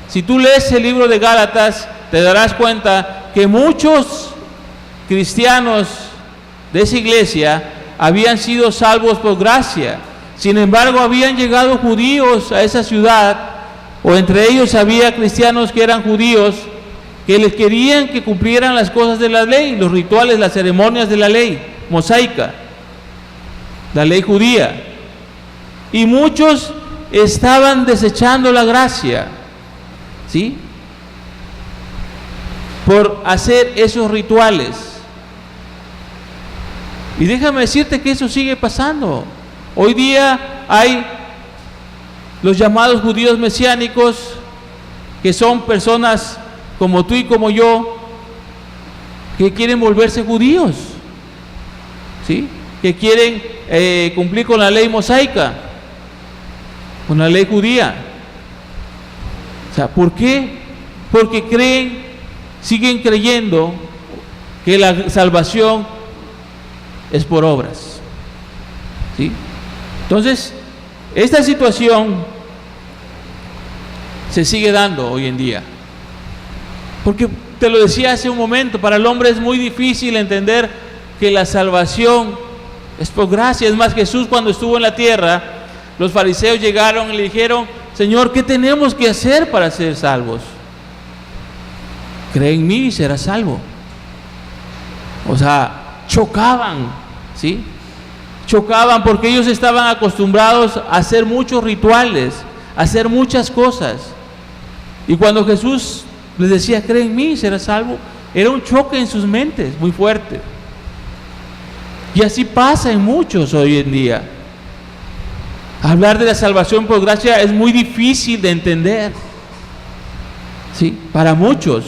Si tú lees el libro de Gálatas, te darás cuenta que muchos cristianos de esa iglesia habían sido salvos por gracia. Sin embargo, habían llegado judíos a esa ciudad, o entre ellos había cristianos que eran judíos, que les querían que cumplieran las cosas de la ley, los rituales, las ceremonias de la ley mosaica, la ley judía. Y muchos estaban desechando la gracia, ¿sí?, por hacer esos rituales. Y déjame decirte que eso sigue pasando. Hoy día hay los llamados judíos mesiánicos, que son personas como tú y como yo, que quieren volverse judíos, ¿sí?, que quieren cumplir con la ley mosaica, con la ley judía. O sea, ¿por qué? Porque siguen creyendo que la salvación es por obras, ¿sí? Entonces, esta situación se sigue dando hoy en día, porque te lo decía hace un momento, para el hombre es muy difícil entender que la salvación es por gracia. Es más, Jesús, cuando estuvo en la tierra, los fariseos llegaron y le dijeron, Señor, ¿qué tenemos que hacer para ser salvos? Cree en mí y serás salvo. O sea, chocaban, ¿sí? Chocaban porque ellos estaban acostumbrados a hacer muchos rituales, a hacer muchas cosas. Y cuando Jesús les decía, cree en mí y serás salvo, era un choque en sus mentes muy fuerte. Y así pasa en muchos hoy en día. Hablar de la salvación por gracia es muy difícil de entender, ¿sí?, para muchos.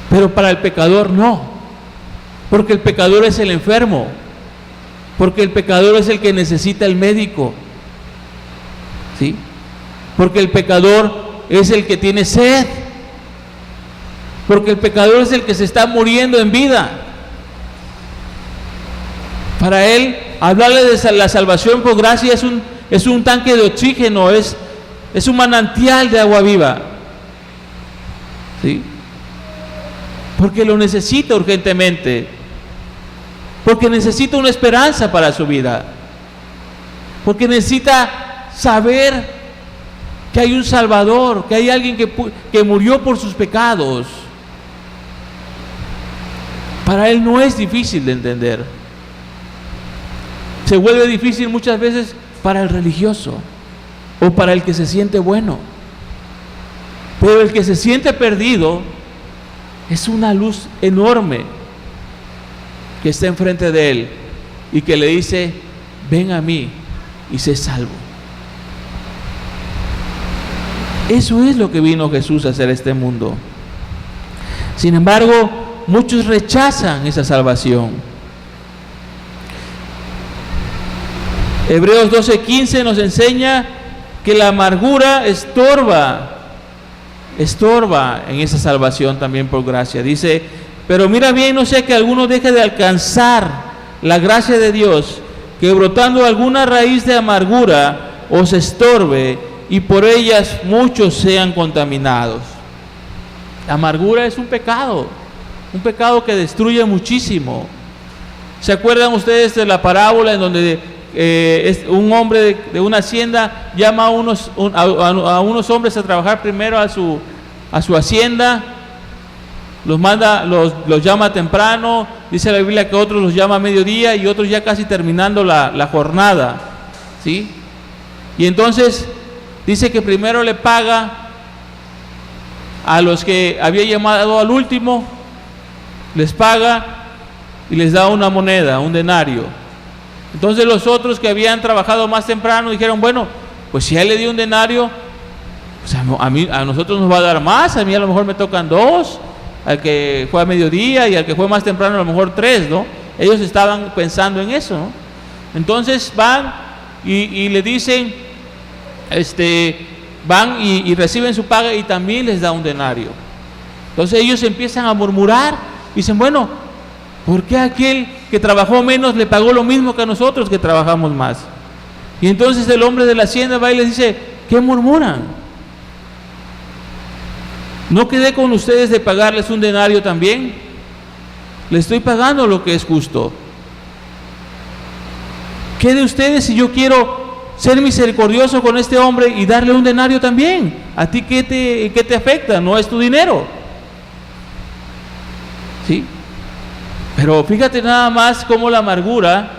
Pero para el pecador no, porque el pecador es el enfermo, porque el pecador es el que necesita el médico, ¿sí?, porque el pecador es el que tiene sed, porque el pecador es el que se está muriendo en vida. Para él, hablarle de la salvación por gracia es un tanque de oxígeno, es un manantial de agua viva, ¿sí?, porque lo necesita urgentemente, porque necesita una esperanza para su vida, porque necesita saber que hay un Salvador, que hay alguien que murió por sus pecados, para Él no es difícil de entender. Se vuelve difícil muchas veces para el religioso o para el que se siente bueno. Pero el que se siente perdido es una luz enorme que está enfrente de él y que le dice: ven a mí y sé salvo. Eso es lo que vino Jesús a hacer a este mundo. Sin embargo, muchos rechazan esa salvación. Hebreos 12:15 nos enseña que la amargura estorba en esa salvación también por gracia. Dice: pero mira bien, no sea que alguno deje de alcanzar la gracia de Dios, que brotando alguna raíz de amargura os estorbe y por ellas muchos sean contaminados. La amargura es un pecado que destruye muchísimo. ¿Se acuerdan ustedes de la parábola en donde un hombre de una hacienda llama a unos hombres a trabajar primero a su hacienda? Los llama temprano, dice la Biblia que otros los llama a mediodía y otros ya casi terminando la jornada, ¿sí? Y entonces dice que primero le paga a los que había llamado al último, les paga y les da una moneda, un denario. Entonces los otros que habían trabajado más temprano dijeron: bueno, pues si a él le dio un denario, pues a nosotros nos va a dar más, a mí a lo mejor me tocan 2, al que fue a mediodía y al que fue más temprano a lo mejor 3, ¿no? Ellos estaban pensando en eso, ¿no? Entonces van y le dicen, van y reciben su paga y también les da un denario. Entonces ellos empiezan a murmurar y dicen: bueno, ¿por qué aquel que trabajó menos le pagó lo mismo que a nosotros que trabajamos más? Y entonces el hombre de la hacienda va y les dice: ¿qué murmuran? ¿No quedé con ustedes de pagarles un denario también? Les estoy pagando lo que es justo. ¿Qué de ustedes si yo quiero ser misericordioso con este hombre y darle un denario también? ¿A ti qué te afecta? No es tu dinero, ¿sí? Pero fíjate nada más cómo la amargura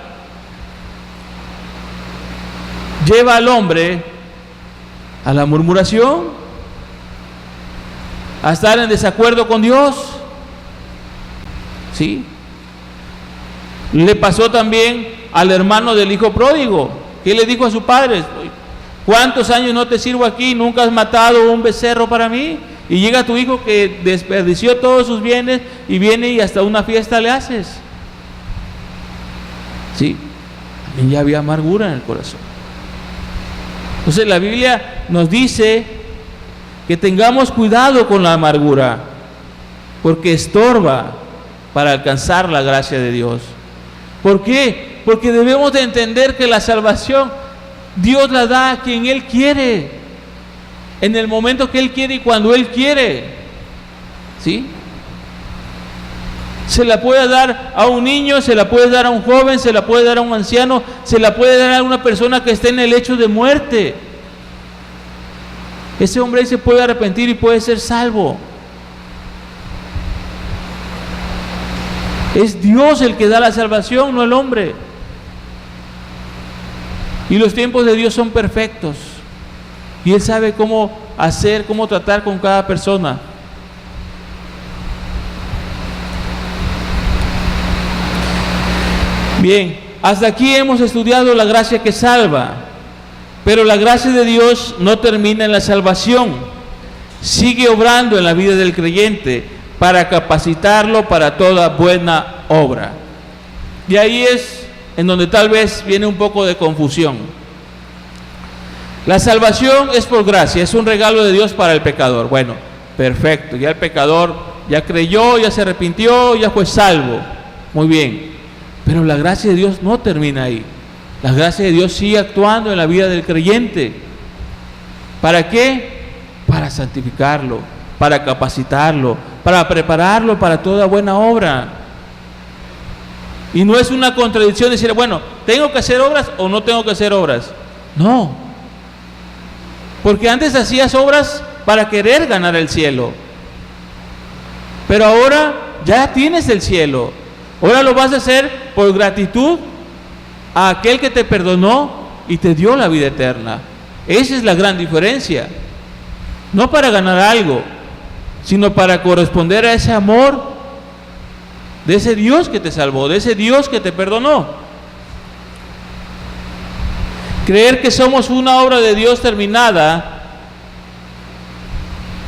lleva al hombre a la murmuración, a estar en desacuerdo con Dios, ¿sí? Le pasó también al hermano del hijo pródigo, que le dijo a su padre: ¿cuántos años no te sirvo aquí? ¿Nunca has matado un becerro para mí? Y llega tu hijo que desperdició todos sus bienes y viene y hasta una fiesta le haces. Sí, también ya había amargura en el corazón. Entonces la Biblia nos dice que tengamos cuidado con la amargura, porque estorba para alcanzar la gracia de Dios. ¿Por qué? Porque debemos de entender que la salvación Dios la da a quien Él quiere, en el momento que Él quiere y cuando Él quiere, ¿sí? Se la puede dar a un niño, se la puede dar a un joven, se la puede dar a un anciano, se la puede dar a una persona que esté en el lecho de muerte. Ese hombre ahí se puede arrepentir y puede ser salvo. Es Dios el que da la salvación, no el hombre. Y los tiempos de Dios son perfectos. Y Él sabe cómo hacer, cómo tratar con cada persona. Bien, hasta aquí hemos estudiado la gracia que salva. Pero la gracia de Dios no termina en la salvación. Sigue obrando en la vida del creyente para capacitarlo para toda buena obra. Y ahí es en donde tal vez viene un poco de confusión. La salvación es por gracia, es un regalo de Dios para el pecador. Bueno, perfecto, ya el pecador ya creyó, ya se arrepintió, ya fue salvo. Muy bien, pero la gracia de Dios no termina ahí. La gracia de Dios sigue actuando en la vida del creyente. ¿Para qué? Para santificarlo, para capacitarlo, para prepararlo para toda buena obra. Y no es una contradicción decir: bueno, ¿tengo que hacer obras o no tengo que hacer obras? No. Porque antes hacías obras para querer ganar el cielo. Pero ahora ya tienes el cielo. Ahora lo vas a hacer por gratitud a aquel que te perdonó y te dio la vida eterna. Esa es la gran diferencia. No para ganar algo, sino para corresponder a ese amor de ese Dios que te salvó, de ese Dios que te perdonó. Creer que somos una obra de Dios terminada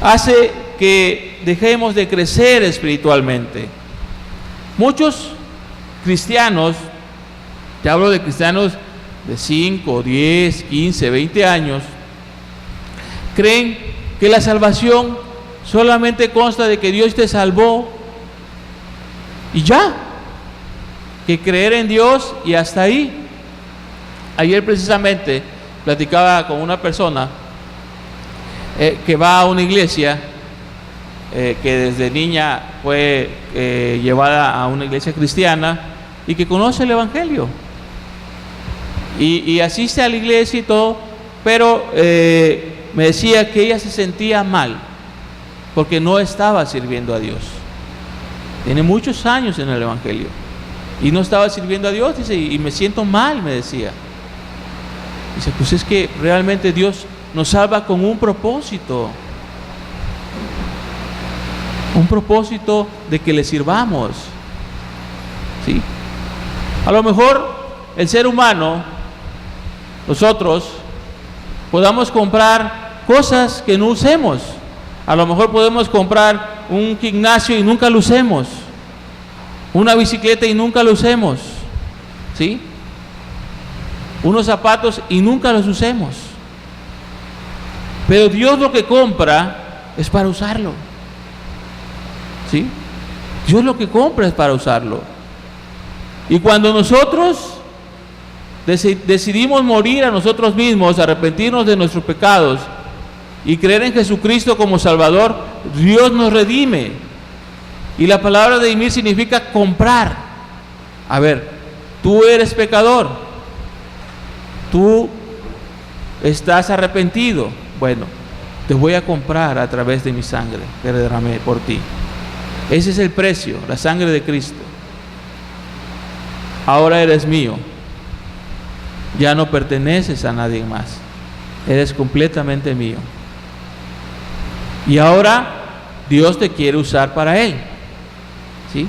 hace que dejemos de crecer espiritualmente. Muchos cristianos, te hablo de cristianos de 5, 10, 15, 20 años, creen que la salvación solamente consta de que Dios te salvó y ya, que creer en Dios y hasta ahí. Ayer precisamente platicaba con una persona que va a una iglesia, que desde niña fue llevada a una iglesia cristiana y que conoce el Evangelio y asiste a la iglesia y todo, pero me decía que ella se sentía mal porque no estaba sirviendo a Dios. Tiene muchos años en el Evangelio y no estaba sirviendo a Dios, dice, y me siento mal, me decía. Dice, pues es que realmente Dios nos salva con un propósito de que le sirvamos, ¿sí? A lo mejor el ser humano, nosotros, podamos comprar cosas que no usemos. A lo mejor podemos comprar un gimnasio y nunca lo usemos, una bicicleta y nunca lo usemos, ¿sí? Unos zapatos y nunca los usemos. Pero Dios lo que compra es para usarlo, ¿sí? Dios lo que compra es para usarlo. Y cuando nosotros decidimos morir a nosotros mismos, arrepentirnos de nuestros pecados y creer en Jesucristo como Salvador, Dios nos redime. Y la palabra redimir significa comprar. A ver, tú eres pecador, tú estás arrepentido, bueno, te voy a comprar a través de mi sangre que derramé por ti. Ese es el precio, la sangre de Cristo. Ahora eres mío, ya no perteneces a nadie más, eres completamente mío. Y ahora Dios te quiere usar para Él, ¿sí?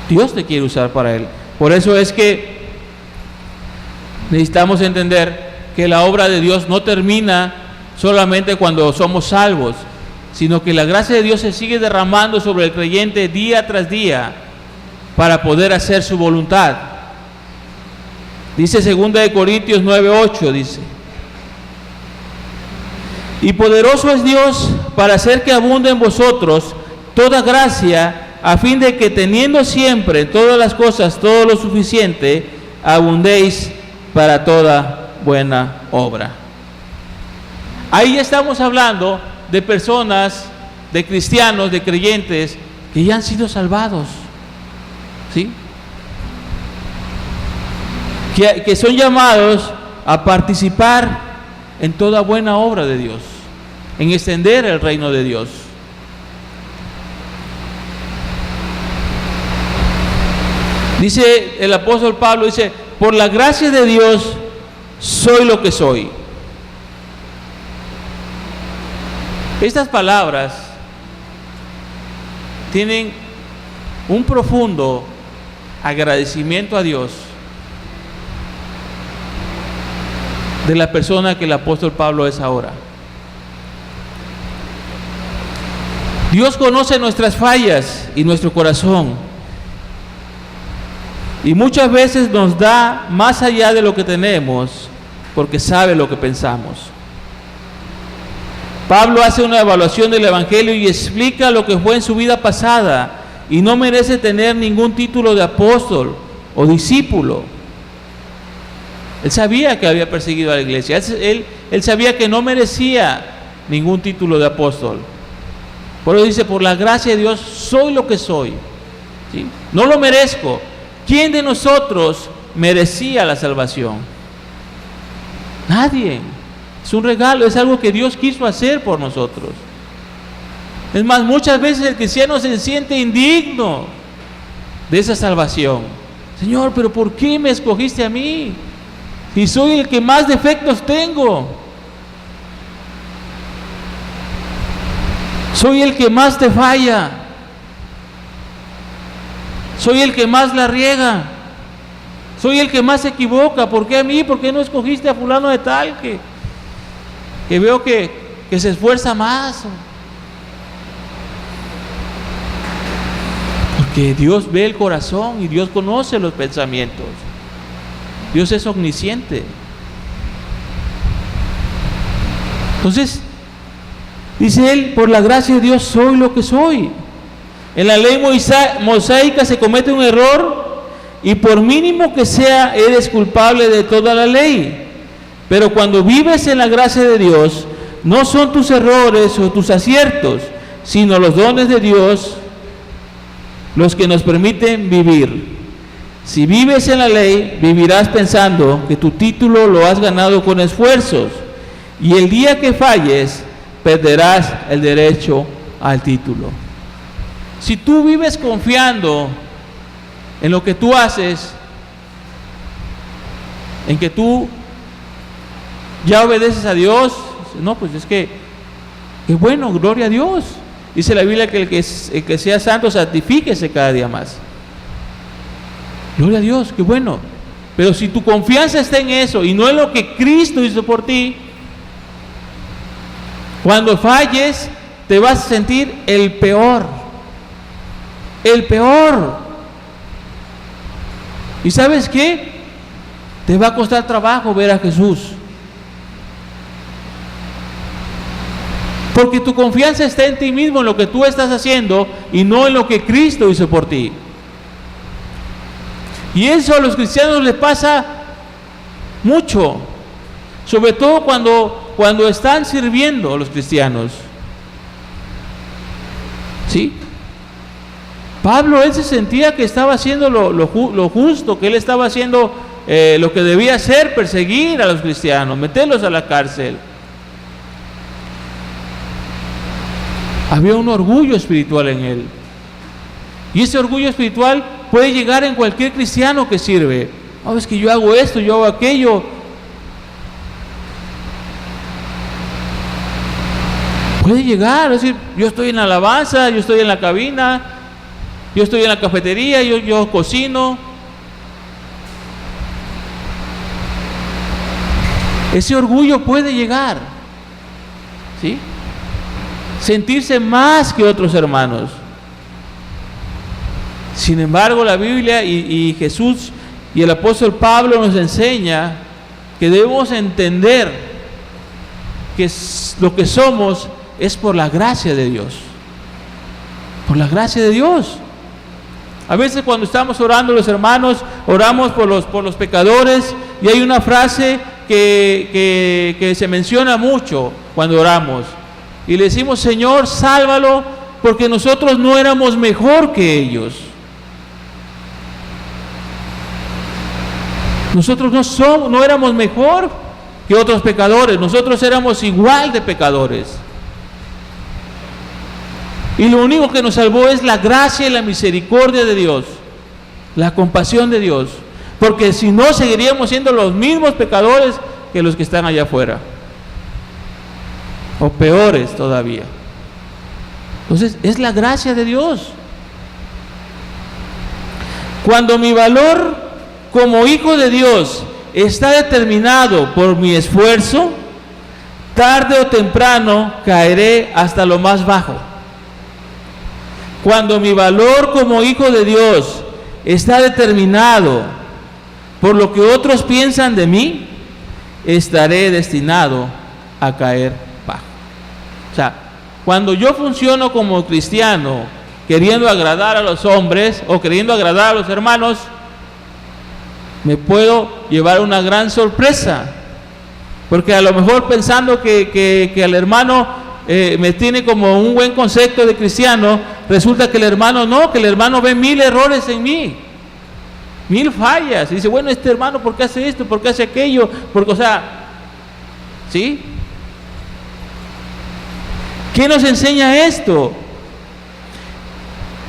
Dios te quiere usar para Él. Por eso es que necesitamos entender que la obra de Dios no termina solamente cuando somos salvos, sino que la gracia de Dios se sigue derramando sobre el creyente día tras día para poder hacer su voluntad. Dice 2 Corintios 9:8, dice: y poderoso es Dios para hacer que abunde en vosotros toda gracia, a fin de que teniendo siempre en todas las cosas todo lo suficiente, abundéis para toda buena obra. Ahí estamos hablando de personas, de cristianos, de creyentes que ya han sido salvados, ¿sí? Que son llamados a participar en toda buena obra de Dios, en extender el reino de Dios. Dice el apóstol Pablo, dice: por la gracia de Dios soy lo que soy. Estas palabras tienen un profundo agradecimiento a Dios de la persona que el apóstol Pablo es ahora. Dios conoce nuestras fallas y nuestro corazón, y muchas veces nos da más allá de lo que tenemos, porque sabe lo que pensamos. Pablo hace una evaluación del Evangelio y explica lo que fue en su vida pasada, y no merece tener ningún título de apóstol o discípulo. Él sabía que había perseguido a la iglesia, él sabía que no merecía ningún título de apóstol. Por eso dice: por la gracia de Dios soy lo que soy, ¿sí? No lo merezco. ¿Quién de nosotros merecía la salvación? Nadie. Es un regalo, es algo que Dios quiso hacer por nosotros. Es más, muchas veces el cristiano se siente indigno de esa salvación. Señor, pero ¿por qué me escogiste a mí? Si soy el que más defectos tengo. Soy el que más te falla. Soy el que más la riega. Soy el que más se equivoca. ¿Por qué a mí? ¿Por qué no escogiste a fulano de tal que veo que se esfuerza más? Porque Dios ve el corazón y Dios conoce los pensamientos. Dios es omnisciente. Entonces, dice él, por la gracia de Dios soy lo que soy. En la ley mosaica se comete un error y por mínimo que sea, eres culpable de toda la ley. Pero cuando vives en la gracia de Dios, no son tus errores o tus aciertos, sino los dones de Dios los que nos permiten vivir. Si vives en la ley, vivirás pensando que tu título lo has ganado con esfuerzos, y el día que falles, perderás el derecho al título. Si tú vives confiando en lo que tú haces, en que tú ya obedeces a Dios, no, pues es que bueno, gloria a Dios. Dice la Biblia que el que sea santo, santifíquese cada día más. Gloria a Dios, qué bueno. Pero si tu confianza está en eso y no en lo que Cristo hizo por ti, cuando falles te vas a sentir el peor. El peor. ¿Y sabes qué? Te va a costar trabajo ver a Jesús. Porque tu confianza está en ti mismo, en lo que tú estás haciendo y no en lo que Cristo hizo por ti. Y eso a los cristianos les pasa mucho, sobre todo cuando están sirviendo a los cristianos. ¿Sí? Pablo, él se sentía que estaba haciendo lo justo, que él estaba haciendo lo que debía hacer, perseguir a los cristianos, meterlos a la cárcel. Había un orgullo espiritual en él. Y ese orgullo espiritual puede llegar en cualquier cristiano que sirve. Oh, es que yo hago esto, yo hago aquello. Puede llegar, es decir, yo estoy en la alabanza, yo estoy en la cabina, yo estoy en la cafetería, yo cocino. Ese orgullo puede llegar, ¿sí? Sentirse más que otros hermanos. Sin embargo, la Biblia y Jesús y el apóstol Pablo nos enseña que debemos entender que lo que somos es por la gracia de Dios. Por la gracia de Dios. A veces cuando estamos orando los hermanos, oramos por los pecadores, y hay una frase que se menciona mucho cuando oramos. Y le decimos, Señor, sálvalo, porque nosotros no éramos mejor que ellos. Nosotros no éramos mejor que otros pecadores, nosotros éramos igual de pecadores. Y lo único que nos salvó es la gracia y la misericordia de Dios, la compasión de Dios, porque si no seguiríamos siendo los mismos pecadores que los que están allá afuera, o peores todavía. Entonces es la gracia de Dios. Cuando mi valor como hijo de Dios está determinado por mi esfuerzo, tarde o temprano caeré hasta lo más bajo. Cuando mi valor como hijo de Dios está determinado por lo que otros piensan de mí, estaré destinado a caer bajo. O sea, cuando yo funciono como cristiano, queriendo agradar a los hombres o queriendo agradar a los hermanos, me puedo llevar una gran sorpresa, porque a lo mejor pensando que el hermano me tiene como un buen concepto de cristiano, resulta que el hermano no, que el hermano ve 1000 errores en mí, 1000 fallas, y dice, bueno, este hermano, ¿por qué hace esto? ¿Por qué hace aquello? Porque, o sea, ¿sí? ¿Qué nos enseña esto?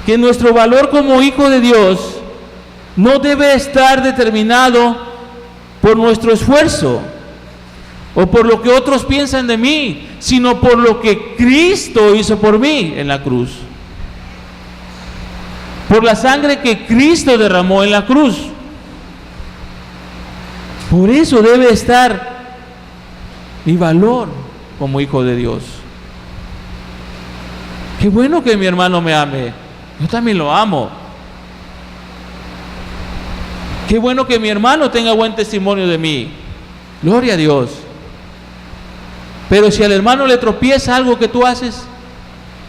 que nuestro valor como hijo de Dios no debe estar determinado por nuestro esfuerzo o por lo que otros piensan de mí, sino por lo que Cristo hizo por mí en la cruz. Por la sangre que Cristo derramó en la cruz. Por eso debe estar mi valor como hijo de Dios. Qué bueno que mi hermano me ame. Yo también lo amo. Qué bueno que mi hermano tenga buen testimonio de mí. Gloria a Dios. Pero si al hermano le tropieza algo que tú haces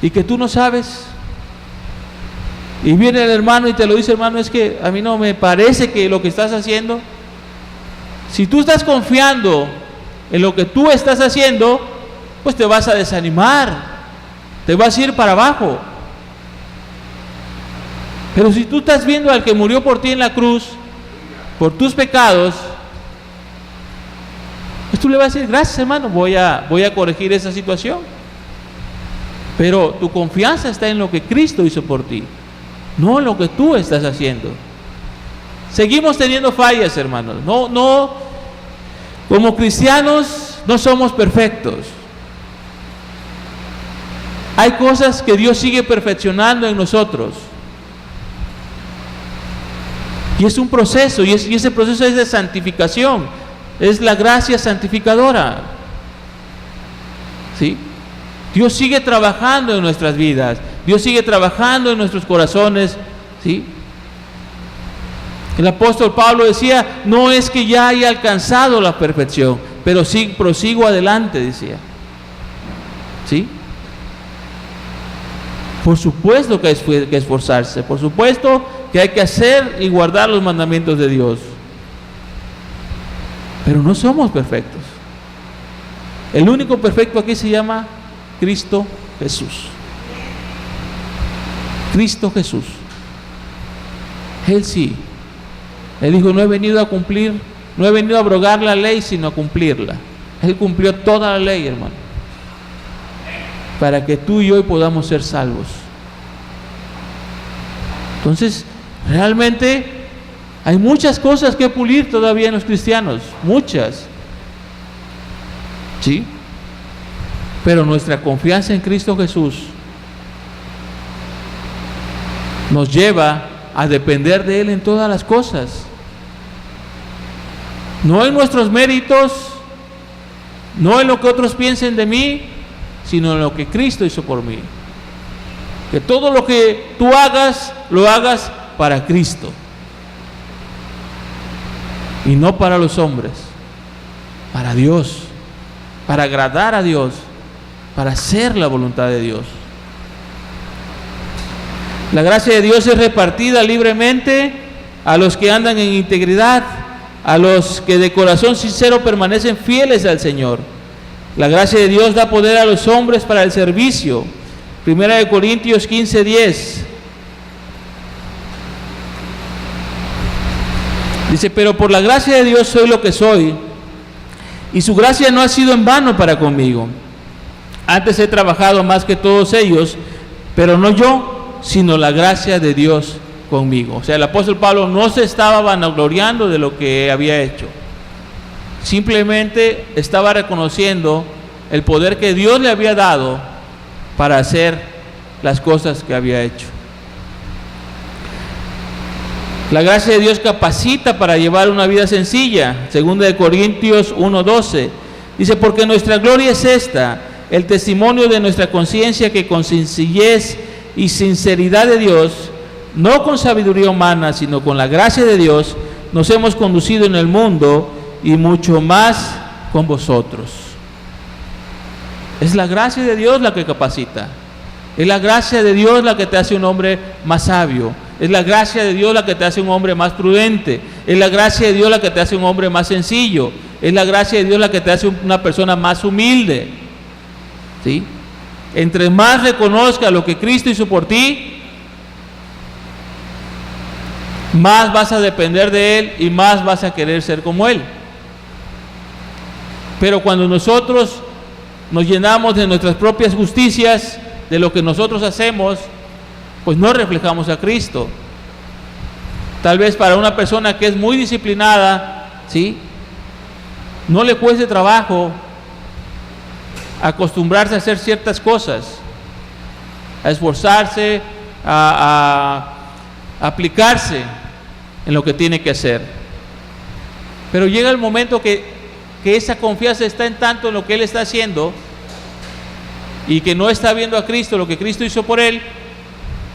y que tú no sabes, y viene el hermano y te lo dice, hermano, es que a mí no me parece que lo que estás haciendo. Si tú estás confiando en lo que tú estás haciendo, pues te vas a desanimar, te vas a ir para abajo. Pero si tú estás viendo al que murió por ti en la cruz, por tus pecados, pues tú le vas a decir, gracias hermano, voy a corregir esa situación. Pero tu confianza está en lo que Cristo hizo por ti, no en lo que tú estás haciendo. Seguimos teniendo fallas, hermanos. No, como cristianos no somos perfectos. Hay cosas que Dios sigue perfeccionando en nosotros. Y es un proceso, y ese proceso es de santificación, es la gracia santificadora. ¿Sí? Dios sigue trabajando en nuestras vidas, Dios sigue trabajando en nuestros corazones. ¿Sí? El apóstol Pablo decía, no es que ya haya alcanzado la perfección, pero sí prosigo adelante, decía. ¿Sí? Por supuesto que hay que esforzarse, por supuesto que hay que hacer y guardar los mandamientos de Dios. Pero no somos perfectos. El único perfecto aquí se llama Cristo Jesús. Cristo Jesús. Él sí. Él dijo, no he venido a abrogar la ley, sino a cumplirla. Él cumplió toda la ley, hermano, para que tú y yo podamos ser salvos. Entonces, realmente hay muchas cosas que pulir todavía en los cristianos, muchas. ¿Sí? Pero nuestra confianza en Cristo Jesús nos lleva a depender de Él en todas las cosas. No en nuestros méritos, no en lo que otros piensen de mí, sino en lo que Cristo hizo por mí. Que todo lo que tú hagas, lo hagas para Cristo y no para los hombres, para Dios, para agradar a Dios, para hacer la voluntad de Dios. La gracia de Dios es repartida libremente a los que andan en integridad, a los que de corazón sincero permanecen fieles al Señor. La gracia de Dios da poder a los hombres para el servicio. 1 Corintios 15:10. Dice, pero por la gracia de Dios soy lo que soy, y su gracia no ha sido en vano para conmigo. Antes he trabajado más que todos ellos, pero no yo, sino la gracia de Dios conmigo. O sea, el apóstol Pablo no se estaba vanagloriando de lo que había hecho. Simplemente estaba reconociendo el poder que Dios le había dado para hacer las cosas que había hecho. La gracia de Dios capacita para llevar una vida sencilla. 2 Corintios 1:12 dice, porque nuestra gloria es esta, el testimonio de nuestra conciencia, que con sencillez y sinceridad de Dios, no con sabiduría humana, sino con la gracia de Dios, nos hemos conducido en el mundo, y mucho más con vosotros. Es la gracia de Dios la que capacita. Es la gracia de Dios la que te hace un hombre más sabio. Es la gracia de Dios la que te hace un hombre más prudente. Es la gracia de Dios la que te hace un hombre más sencillo. Es la gracia de Dios la que te hace una persona más humilde. ¿Sí? Entre más reconozcas lo que Cristo hizo por ti, más vas a depender de Él y más vas a querer ser como Él. Pero cuando nosotros nos llenamos de nuestras propias justicias, de lo que nosotros hacemos, pues no reflejamos a Cristo. Tal vez para una persona que es muy disciplinada, ¿sí?, no le cueste trabajo acostumbrarse a hacer ciertas cosas, a esforzarse, a aplicarse en lo que tiene que hacer. Pero llega el momento que esa confianza está en tanto en lo que él está haciendo y que no está viendo a Cristo, lo que Cristo hizo por él,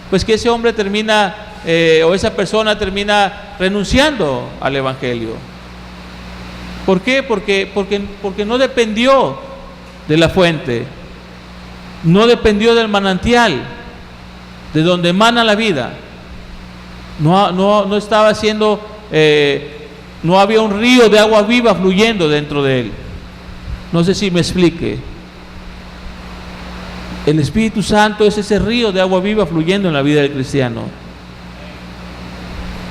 pues que ese hombre termina, o esa persona termina renunciando al Evangelio. ¿Por qué? Porque no dependió de la fuente, no dependió del manantial, de donde emana la vida. No estaba haciendo, no había un río de agua viva fluyendo dentro de él. No sé si me explique. El Espíritu Santo es ese río de agua viva fluyendo en la vida del cristiano.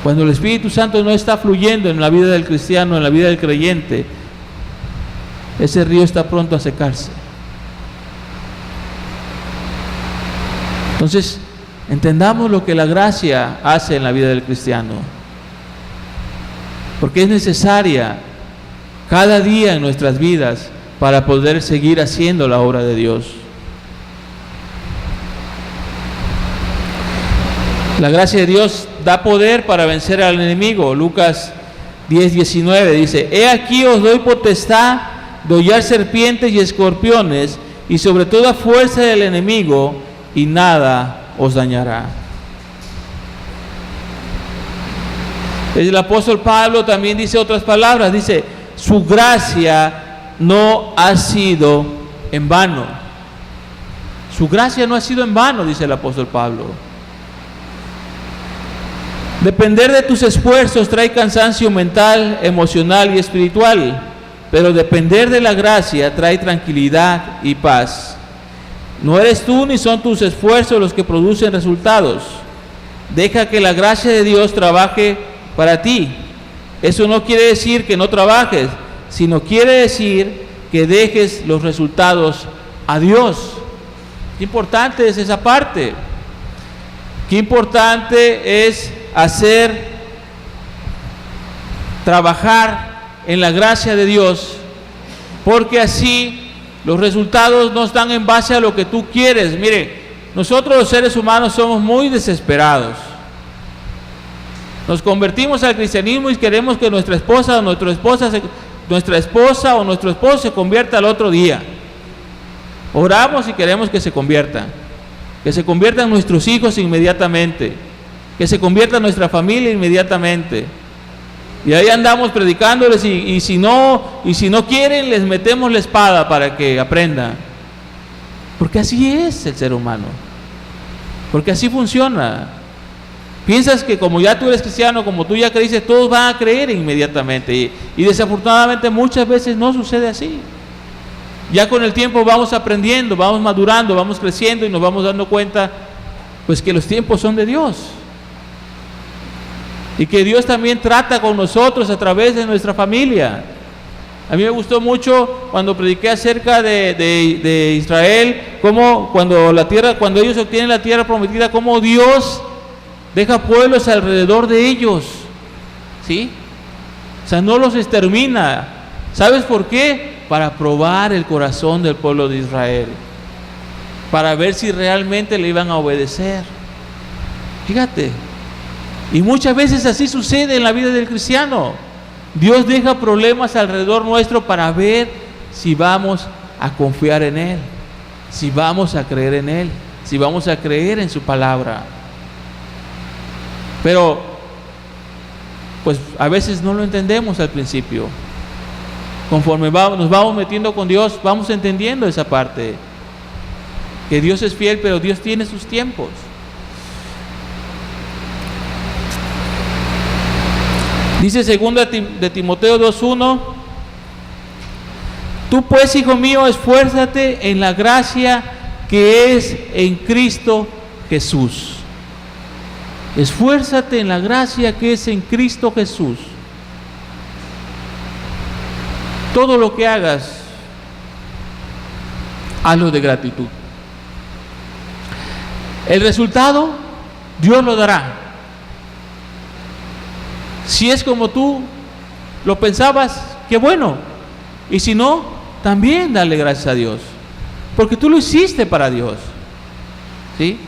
Cuando el Espíritu Santo no está fluyendo en la vida del cristiano, en la vida del creyente, ese río está pronto a secarse. Entonces, entendamos lo que la gracia hace en la vida del cristiano, porque es necesaria cada día en nuestras vidas para poder seguir haciendo la obra de Dios. La gracia de Dios da poder para vencer al enemigo. Lucas 10:19 dice: he aquí os doy potestad de hollar serpientes y escorpiones y sobre toda fuerza del enemigo, y nada os dañará. El apóstol Pablo también dice otras palabras, dice: su gracia no ha sido en vano. Su gracia no ha sido en vano, dice el apóstol Pablo. Depender de tus esfuerzos trae cansancio mental, emocional y espiritual, pero depender de la gracia trae tranquilidad y paz. No eres tú ni son tus esfuerzos los que producen resultados. Deja que la gracia de Dios trabaje para ti. Eso no quiere decir que no trabajes, sino quiere decir que dejes los resultados a Dios. Qué importante es esa parte. Qué importante es trabajar en la gracia de Dios, porque así los resultados no están en base a lo que tú quieres. Mire, nosotros los seres humanos somos muy desesperados. Nos convertimos al cristianismo y queremos que nuestra esposa o nuestro esposo se convierta al otro día. Oramos y queremos que se conviertan nuestros hijos inmediatamente, que se convierta nuestra familia inmediatamente. Y ahí andamos predicándoles y si no quieren, les metemos la espada para que aprendan. Porque así es el ser humano, porque así funciona. Piensas que como ya tú eres cristiano, como tú ya creíste, todos van a creer inmediatamente, y desafortunadamente muchas veces no sucede así. Ya con el tiempo vamos aprendiendo, vamos madurando, vamos creciendo y nos vamos dando cuenta pues que los tiempos son de Dios. Y que Dios también trata con nosotros a través de nuestra familia. A mí me gustó mucho cuando prediqué acerca de Israel, cómo cuando ellos obtienen la tierra prometida, cómo Dios deja pueblos alrededor de ellos, ¿sí? O sea, no los extermina. ¿Sabes por qué? Para probar el corazón del pueblo de Israel, para ver si realmente le iban a obedecer. Fíjate. Y muchas veces así sucede en la vida del cristiano. Dios deja problemas alrededor nuestro para ver si vamos a confiar en Él, si vamos a creer en Él, si vamos a creer en su palabra. Pero pues a veces no lo entendemos al principio. Conforme nos vamos metiendo con Dios, vamos entendiendo esa parte, que Dios es fiel, pero Dios tiene sus tiempos. Dice 2 de Timoteo 2:1: tú pues, hijo mío, esfuérzate en la gracia que es en Cristo Jesús. Esfuérzate en la gracia que es en Cristo Jesús. Todo lo que hagas, hazlo de gratitud. El resultado Dios lo dará. Si es como tú lo pensabas, qué bueno. Y si no, también dale gracias a Dios, porque tú lo hiciste para Dios, ¿sí?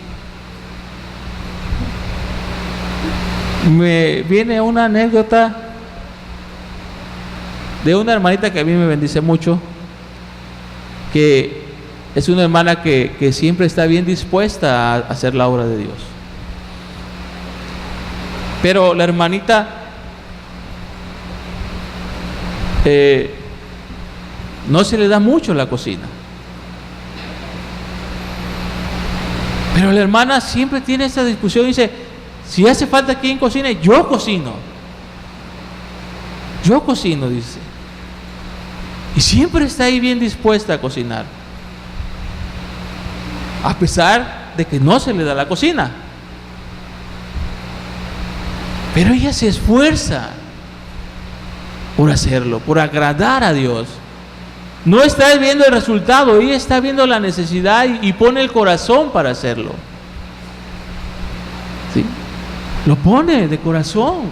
Me viene una anécdota de una hermanita que a mí me bendice mucho, que es una hermana que siempre está bien dispuesta a hacer la obra de Dios. Pero la hermanita no se le da mucho la cocina. Pero la hermana siempre tiene esta discusión y dice, si hace falta quien cocine, yo cocino. Yo cocino, dice. Y siempre está ahí bien dispuesta a cocinar, a pesar de que no se le da la cocina. Pero ella se esfuerza por hacerlo, por agradar a Dios. No está viendo el resultado, ella está viendo la necesidad y pone el corazón para hacerlo. ¿Sí? Lo pone de corazón.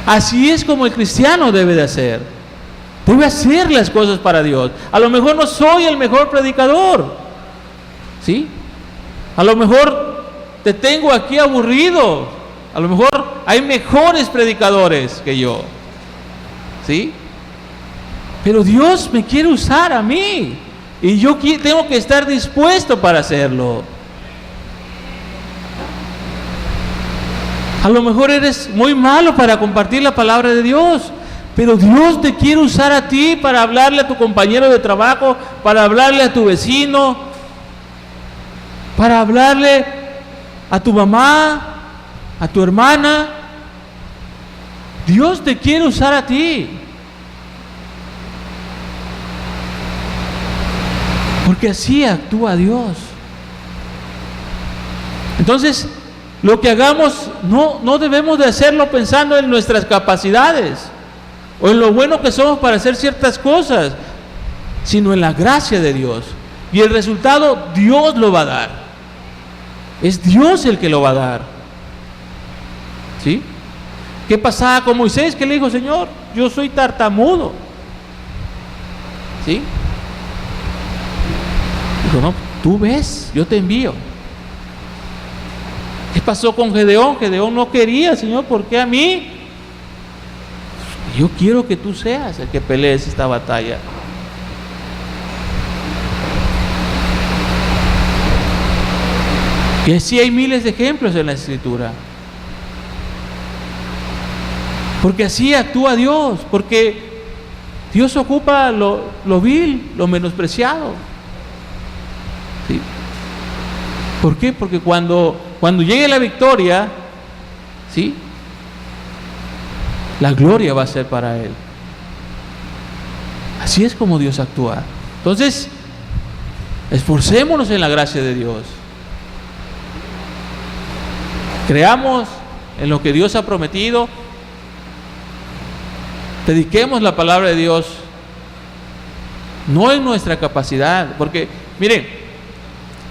Así es como el cristiano debe de hacer. Debe hacer las cosas para Dios. A lo mejor no soy el mejor predicador, ¿sí? A lo mejor te tengo aquí aburrido. A lo mejor hay mejores predicadores que yo, ¿sí? Pero Dios me quiere usar a mí y yo tengo que estar dispuesto para hacerlo. A lo mejor eres muy malo para compartir la palabra de Dios, pero Dios te quiere usar a ti para hablarle a tu compañero de trabajo, para hablarle a tu vecino, para hablarle a tu mamá, a tu hermana. Dios te quiere usar a ti. Porque así actúa Dios. Entonces, lo que hagamos no debemos de hacerlo pensando en nuestras capacidades o en lo bueno que somos para hacer ciertas cosas, sino en la gracia de Dios. Y el resultado Dios lo va a dar. Es Dios el que lo va a dar. ¿Sí? ¿Qué pasaba con Moisés? Que le dijo, Señor, yo soy tartamudo. ¿Sí? Dijo, no, tú ves, yo te envío. ¿Qué pasó con Gedeón? Gedeón no quería, Señor, ¿por qué a mí? Yo quiero que tú seas el que pelees esta batalla. Y así hay miles de ejemplos en la Escritura. Porque así actúa Dios, porque Dios ocupa lo vil, lo menospreciado. ¿Sí? ¿Por qué? Porque cuando llegue la victoria, ¿sí?, la gloria va a ser para Él. Así es como Dios actúa. Entonces, esforcémonos en la gracia de Dios. Creamos en lo que Dios ha prometido. Prediquemos la palabra de Dios, no en nuestra capacidad, porque miren,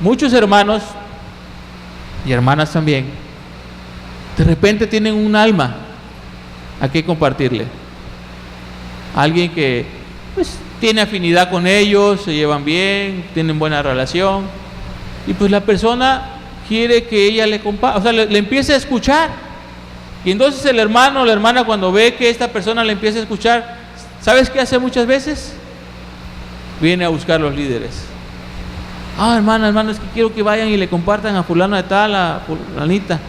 muchos hermanos y hermanas también, de repente tienen un alma a qué compartirle. Alguien que pues tiene afinidad con ellos, se llevan bien, tienen buena relación, y pues la persona quiere que ella le comparta, o sea, le empiece a escuchar. Y entonces el hermano o la hermana, cuando ve que esta persona le empieza a escuchar, ¿sabes qué hace muchas veces? Viene a buscar los líderes. Hermano, es que quiero que vayan y le compartan a fulano de tal, a fulanita.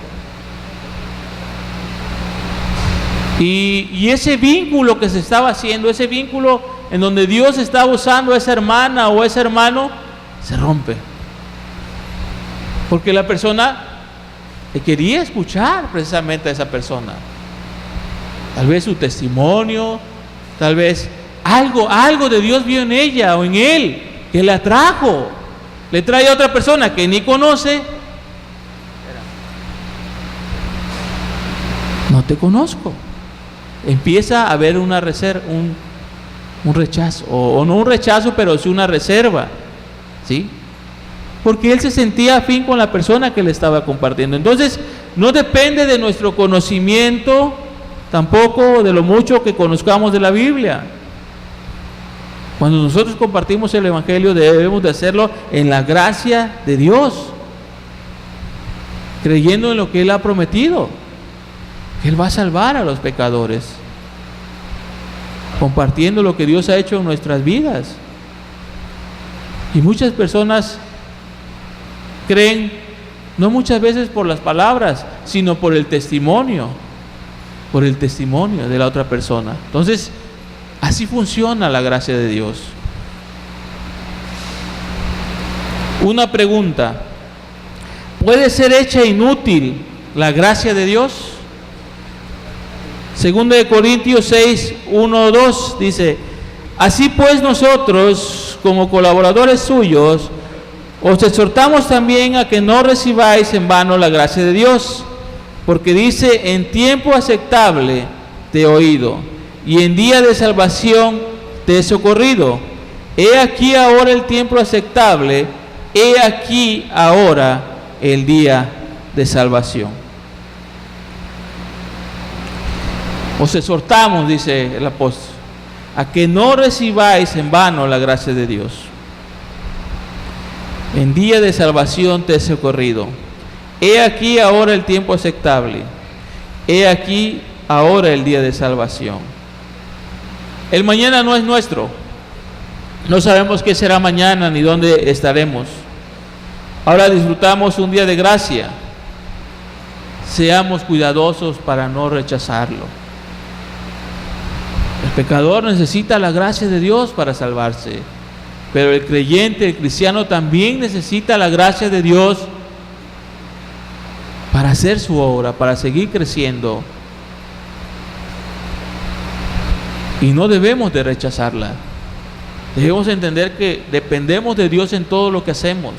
Y ese vínculo que se estaba haciendo, ese vínculo en donde Dios estaba usando a esa hermana o a ese hermano, se rompe. Porque la persona quería escuchar precisamente a esa persona. Tal vez su testimonio, tal vez algo de Dios vio en ella o en él que le atrajo. Le trae a otra persona que ni conoce. No te conozco. Empieza a haber una reserva, un rechazo, o no un rechazo, pero sí una reserva, ¿sí? Porque él se sentía afín con la persona que le estaba compartiendo. Entonces, no depende de nuestro conocimiento, tampoco de lo mucho que conozcamos de la Biblia. Cuando nosotros compartimos el Evangelio, debemos de hacerlo en la gracia de Dios, creyendo en lo que Él ha prometido, que Él va a salvar a los pecadores, compartiendo lo que Dios ha hecho en nuestras vidas. Y muchas personas creen, no muchas veces por las palabras, sino por el testimonio de la otra persona. Entonces, así funciona la gracia de Dios. Una pregunta: ¿puede ser hecha inútil la gracia de Dios? 2 de Corintios 6, 1, 2 dice: así pues nosotros, como colaboradores suyos, os exhortamos también a que no recibáis en vano la gracia de Dios, porque dice: en tiempo aceptable te he oído, y en día de salvación te he socorrido. He aquí ahora el tiempo aceptable, he aquí ahora el día de salvación. Os exhortamos, dice el apóstol, a que no recibáis en vano la gracia de Dios. En día de salvación te he socorrido. He aquí ahora el tiempo aceptable. He aquí ahora el día de salvación. El mañana no es nuestro. No sabemos qué será mañana ni dónde estaremos. Ahora disfrutamos un día de gracia. Seamos cuidadosos para no rechazarlo. El pecador necesita la gracia de Dios para salvarse, pero el creyente, el cristiano, también necesita la gracia de Dios para hacer su obra, para seguir creciendo. Y no debemos de rechazarla. Debemos entender que dependemos de Dios en todo lo que hacemos.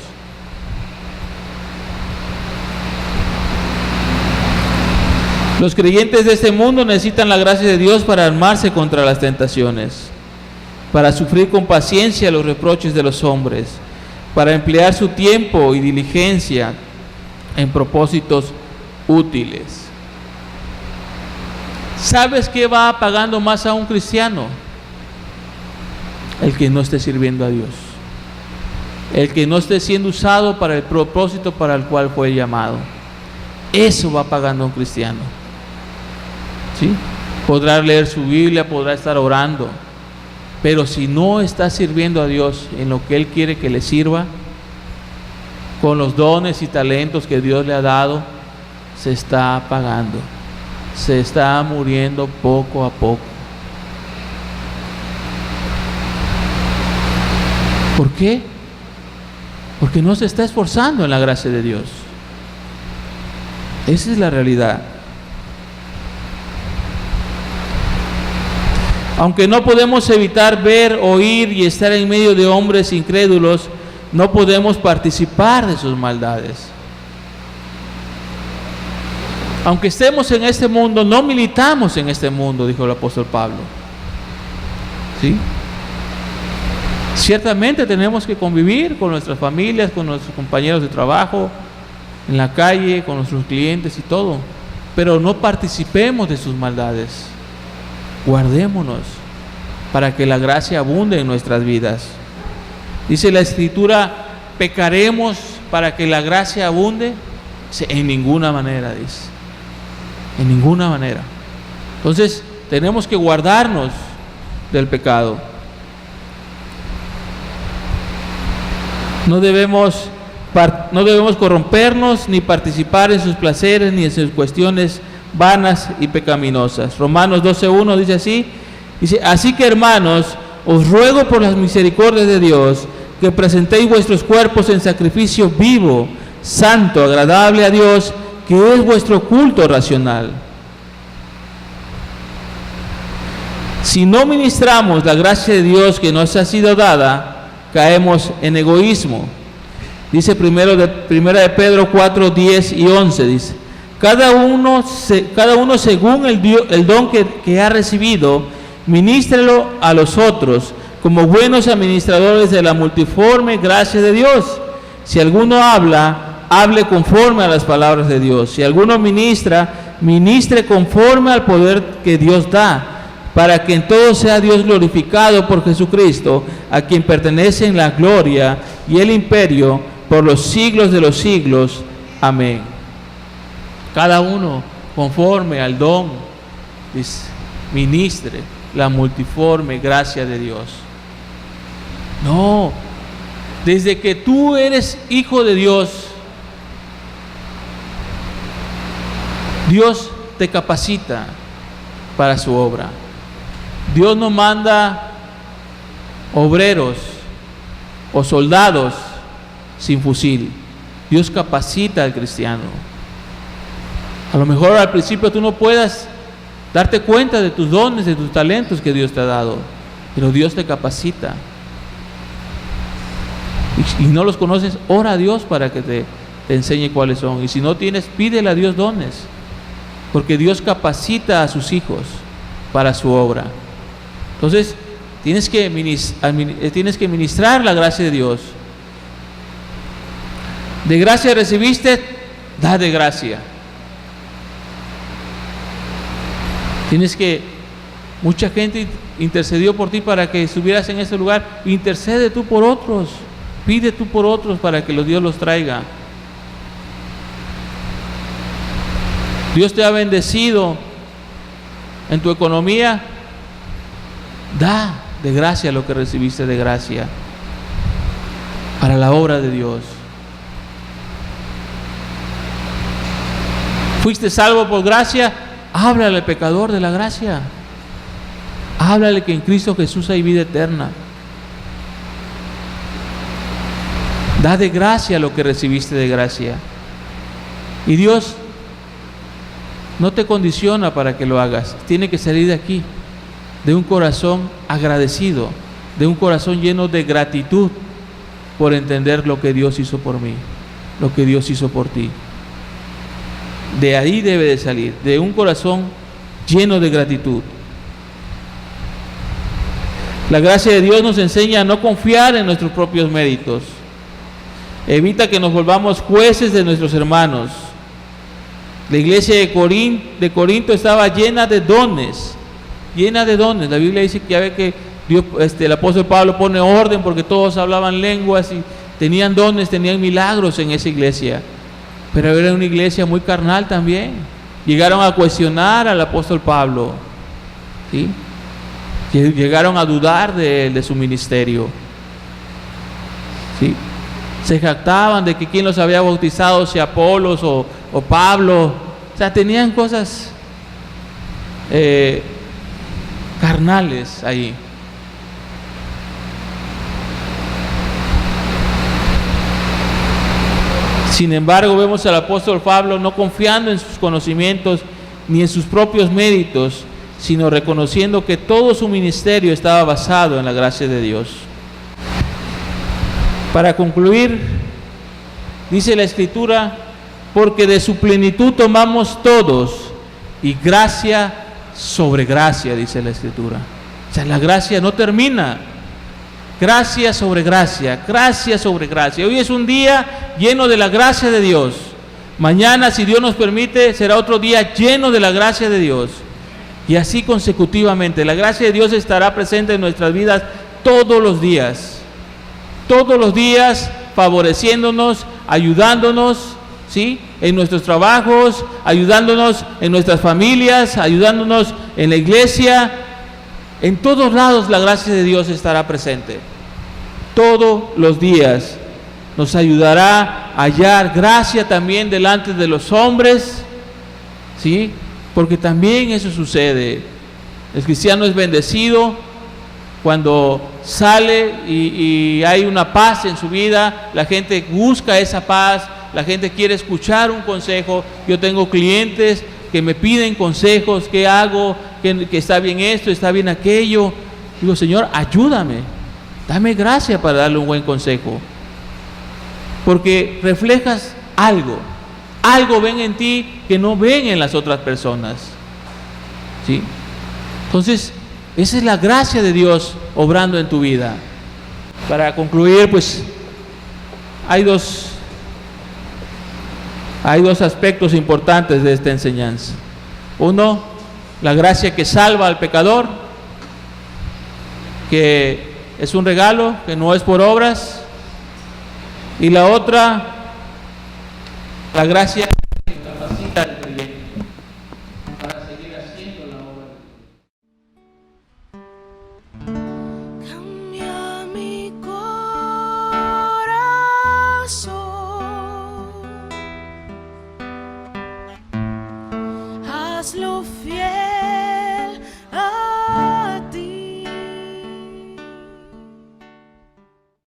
Los creyentes de este mundo necesitan la gracia de Dios para armarse contra las tentaciones, para sufrir con paciencia los reproches de los hombres, para emplear su tiempo y diligencia en propósitos útiles. ¿Sabes qué va pagando más a un cristiano? El que no esté sirviendo a Dios, el que no esté siendo usado para el propósito para el cual fue llamado. Eso va pagando a un cristiano. ¿Sí? Podrá leer su Biblia, podrá estar orando, pero si no está sirviendo a Dios en lo que Él quiere que le sirva, con los dones y talentos que Dios le ha dado, se está apagando, se está muriendo poco a poco. ¿Por qué? Porque no se está esforzando en la gracia de Dios. Esa es la realidad. Aunque no podemos evitar ver, oír y estar en medio de hombres incrédulos, no podemos participar de sus maldades. Aunque estemos en este mundo, no militamos en este mundo, dijo el apóstol Pablo. ¿Sí? Ciertamente tenemos que convivir con nuestras familias, con nuestros compañeros de trabajo, en la calle, con nuestros clientes y todo, pero no participemos de sus maldades. Guardémonos para que la gracia abunde en nuestras vidas. Dice la Escritura: ¿pecaremos para que la gracia abunde? En ninguna manera, dice. En ninguna manera. Entonces tenemos que guardarnos del pecado. No debemos corrompernos ni participar en sus placeres ni en sus cuestiones vanas y pecaminosas. Romanos 12:1 dice así: así que, hermanos, os ruego por las misericordias de Dios que presentéis vuestros cuerpos en sacrificio vivo, santo, agradable a Dios, que es vuestro culto racional. Si no ministramos la gracia de Dios que nos ha sido dada, caemos en egoísmo. Dice primera de Pedro 4, 10 y 11, dice: cada uno según el don que ha recibido, ministrelo a los otros, como buenos administradores de la multiforme gracia de Dios. Si alguno habla, hable conforme a las palabras de Dios. Si alguno ministra, ministre conforme al poder que Dios da, para que en todo sea Dios glorificado por Jesucristo, a quien pertenecen la gloria y el imperio por los siglos de los siglos. Amén. Cada uno conforme al don, ministre la multiforme gracia de Dios. No, desde que tú eres hijo de Dios, Dios te capacita para su obra. Dios no manda obreros o soldados sin fusil. Dios capacita al cristiano. A lo mejor al principio tú no puedas darte cuenta de tus dones, de tus talentos que Dios te ha dado, pero Dios te capacita. Y no los conoces, ora a Dios para que te enseñe cuáles son. Y si no tienes, pídele a Dios dones, porque Dios capacita a sus hijos para su obra. Entonces tienes que ministrar la gracia de Dios. De gracia recibiste, da de gracia. Mucha gente intercedió por ti para que estuvieras en ese lugar. Intercede tú por otros, pide tú por otros para que Dios los traiga. Dios te ha bendecido en tu economía, da de gracia lo que recibiste de gracia para la obra de Dios. Fuiste salvo por gracia, háblale al pecador de la gracia. Háblale que en Cristo Jesús hay vida eterna. Da de gracia lo que recibiste de gracia. Y Dios no te condiciona para que lo hagas. Tiene que salir de aquí, de un corazón agradecido, de un corazón lleno de gratitud por entender lo que Dios hizo por mí, lo que Dios hizo por ti. De ahí debe de salir, de un corazón lleno de gratitud. La gracia de Dios nos enseña a no confiar en nuestros propios méritos. Evita que nos volvamos jueces de nuestros hermanos. La iglesia de Corinto estaba llena de dones. Llena de dones. La Biblia dice que ya ve que Dios, el apóstol Pablo pone orden porque todos hablaban lenguas y tenían dones, tenían milagros en esa iglesia. Pero era una iglesia muy carnal también. Llegaron a cuestionar al apóstol Pablo, ¿sí? Llegaron a dudar de su ministerio, ¿sí? Se jactaban de que quién los había bautizado, si Apolos o Pablo. O sea, tenían cosas carnales ahí. Sin embargo, vemos al apóstol Pablo no confiando en sus conocimientos ni en sus propios méritos, sino reconociendo que todo su ministerio estaba basado en la gracia de Dios. Para concluir, dice la Escritura, porque de su plenitud tomamos todos, y gracia sobre gracia, dice la Escritura. O sea, la gracia no termina. Gracia sobre gracia, gracia sobre gracia. Hoy es un día lleno de la gracia de Dios. Mañana, si Dios nos permite, será otro día lleno de la gracia de Dios. Y así consecutivamente. La gracia de Dios estará presente en nuestras vidas todos los días. Todos los días, favoreciéndonos, ayudándonos, ¿sí? En nuestros trabajos, ayudándonos en nuestras familias, ayudándonos en la iglesia. En todos lados la gracia de Dios estará presente. Todos los días nos ayudará a hallar gracia también delante de los hombres, ¿sí? Porque también eso sucede. El cristiano es bendecido cuando sale y hay una paz en su vida. La gente busca esa paz, la gente quiere escuchar un consejo. Yo tengo clientes que me piden consejos, ¿qué hago? Que está bien esto, está bien aquello. Digo, Señor, ayúdame, dame gracia para darle un buen consejo, porque reflejas algo ven en ti que no ven en las otras personas, ¿sí? Entonces, esa es la gracia de Dios obrando en tu vida. Para concluir, pues, hay dos aspectos importantes de esta enseñanza. Uno, la gracia que salva al pecador, que es un regalo, que no es por obras. Y la otra, la gracia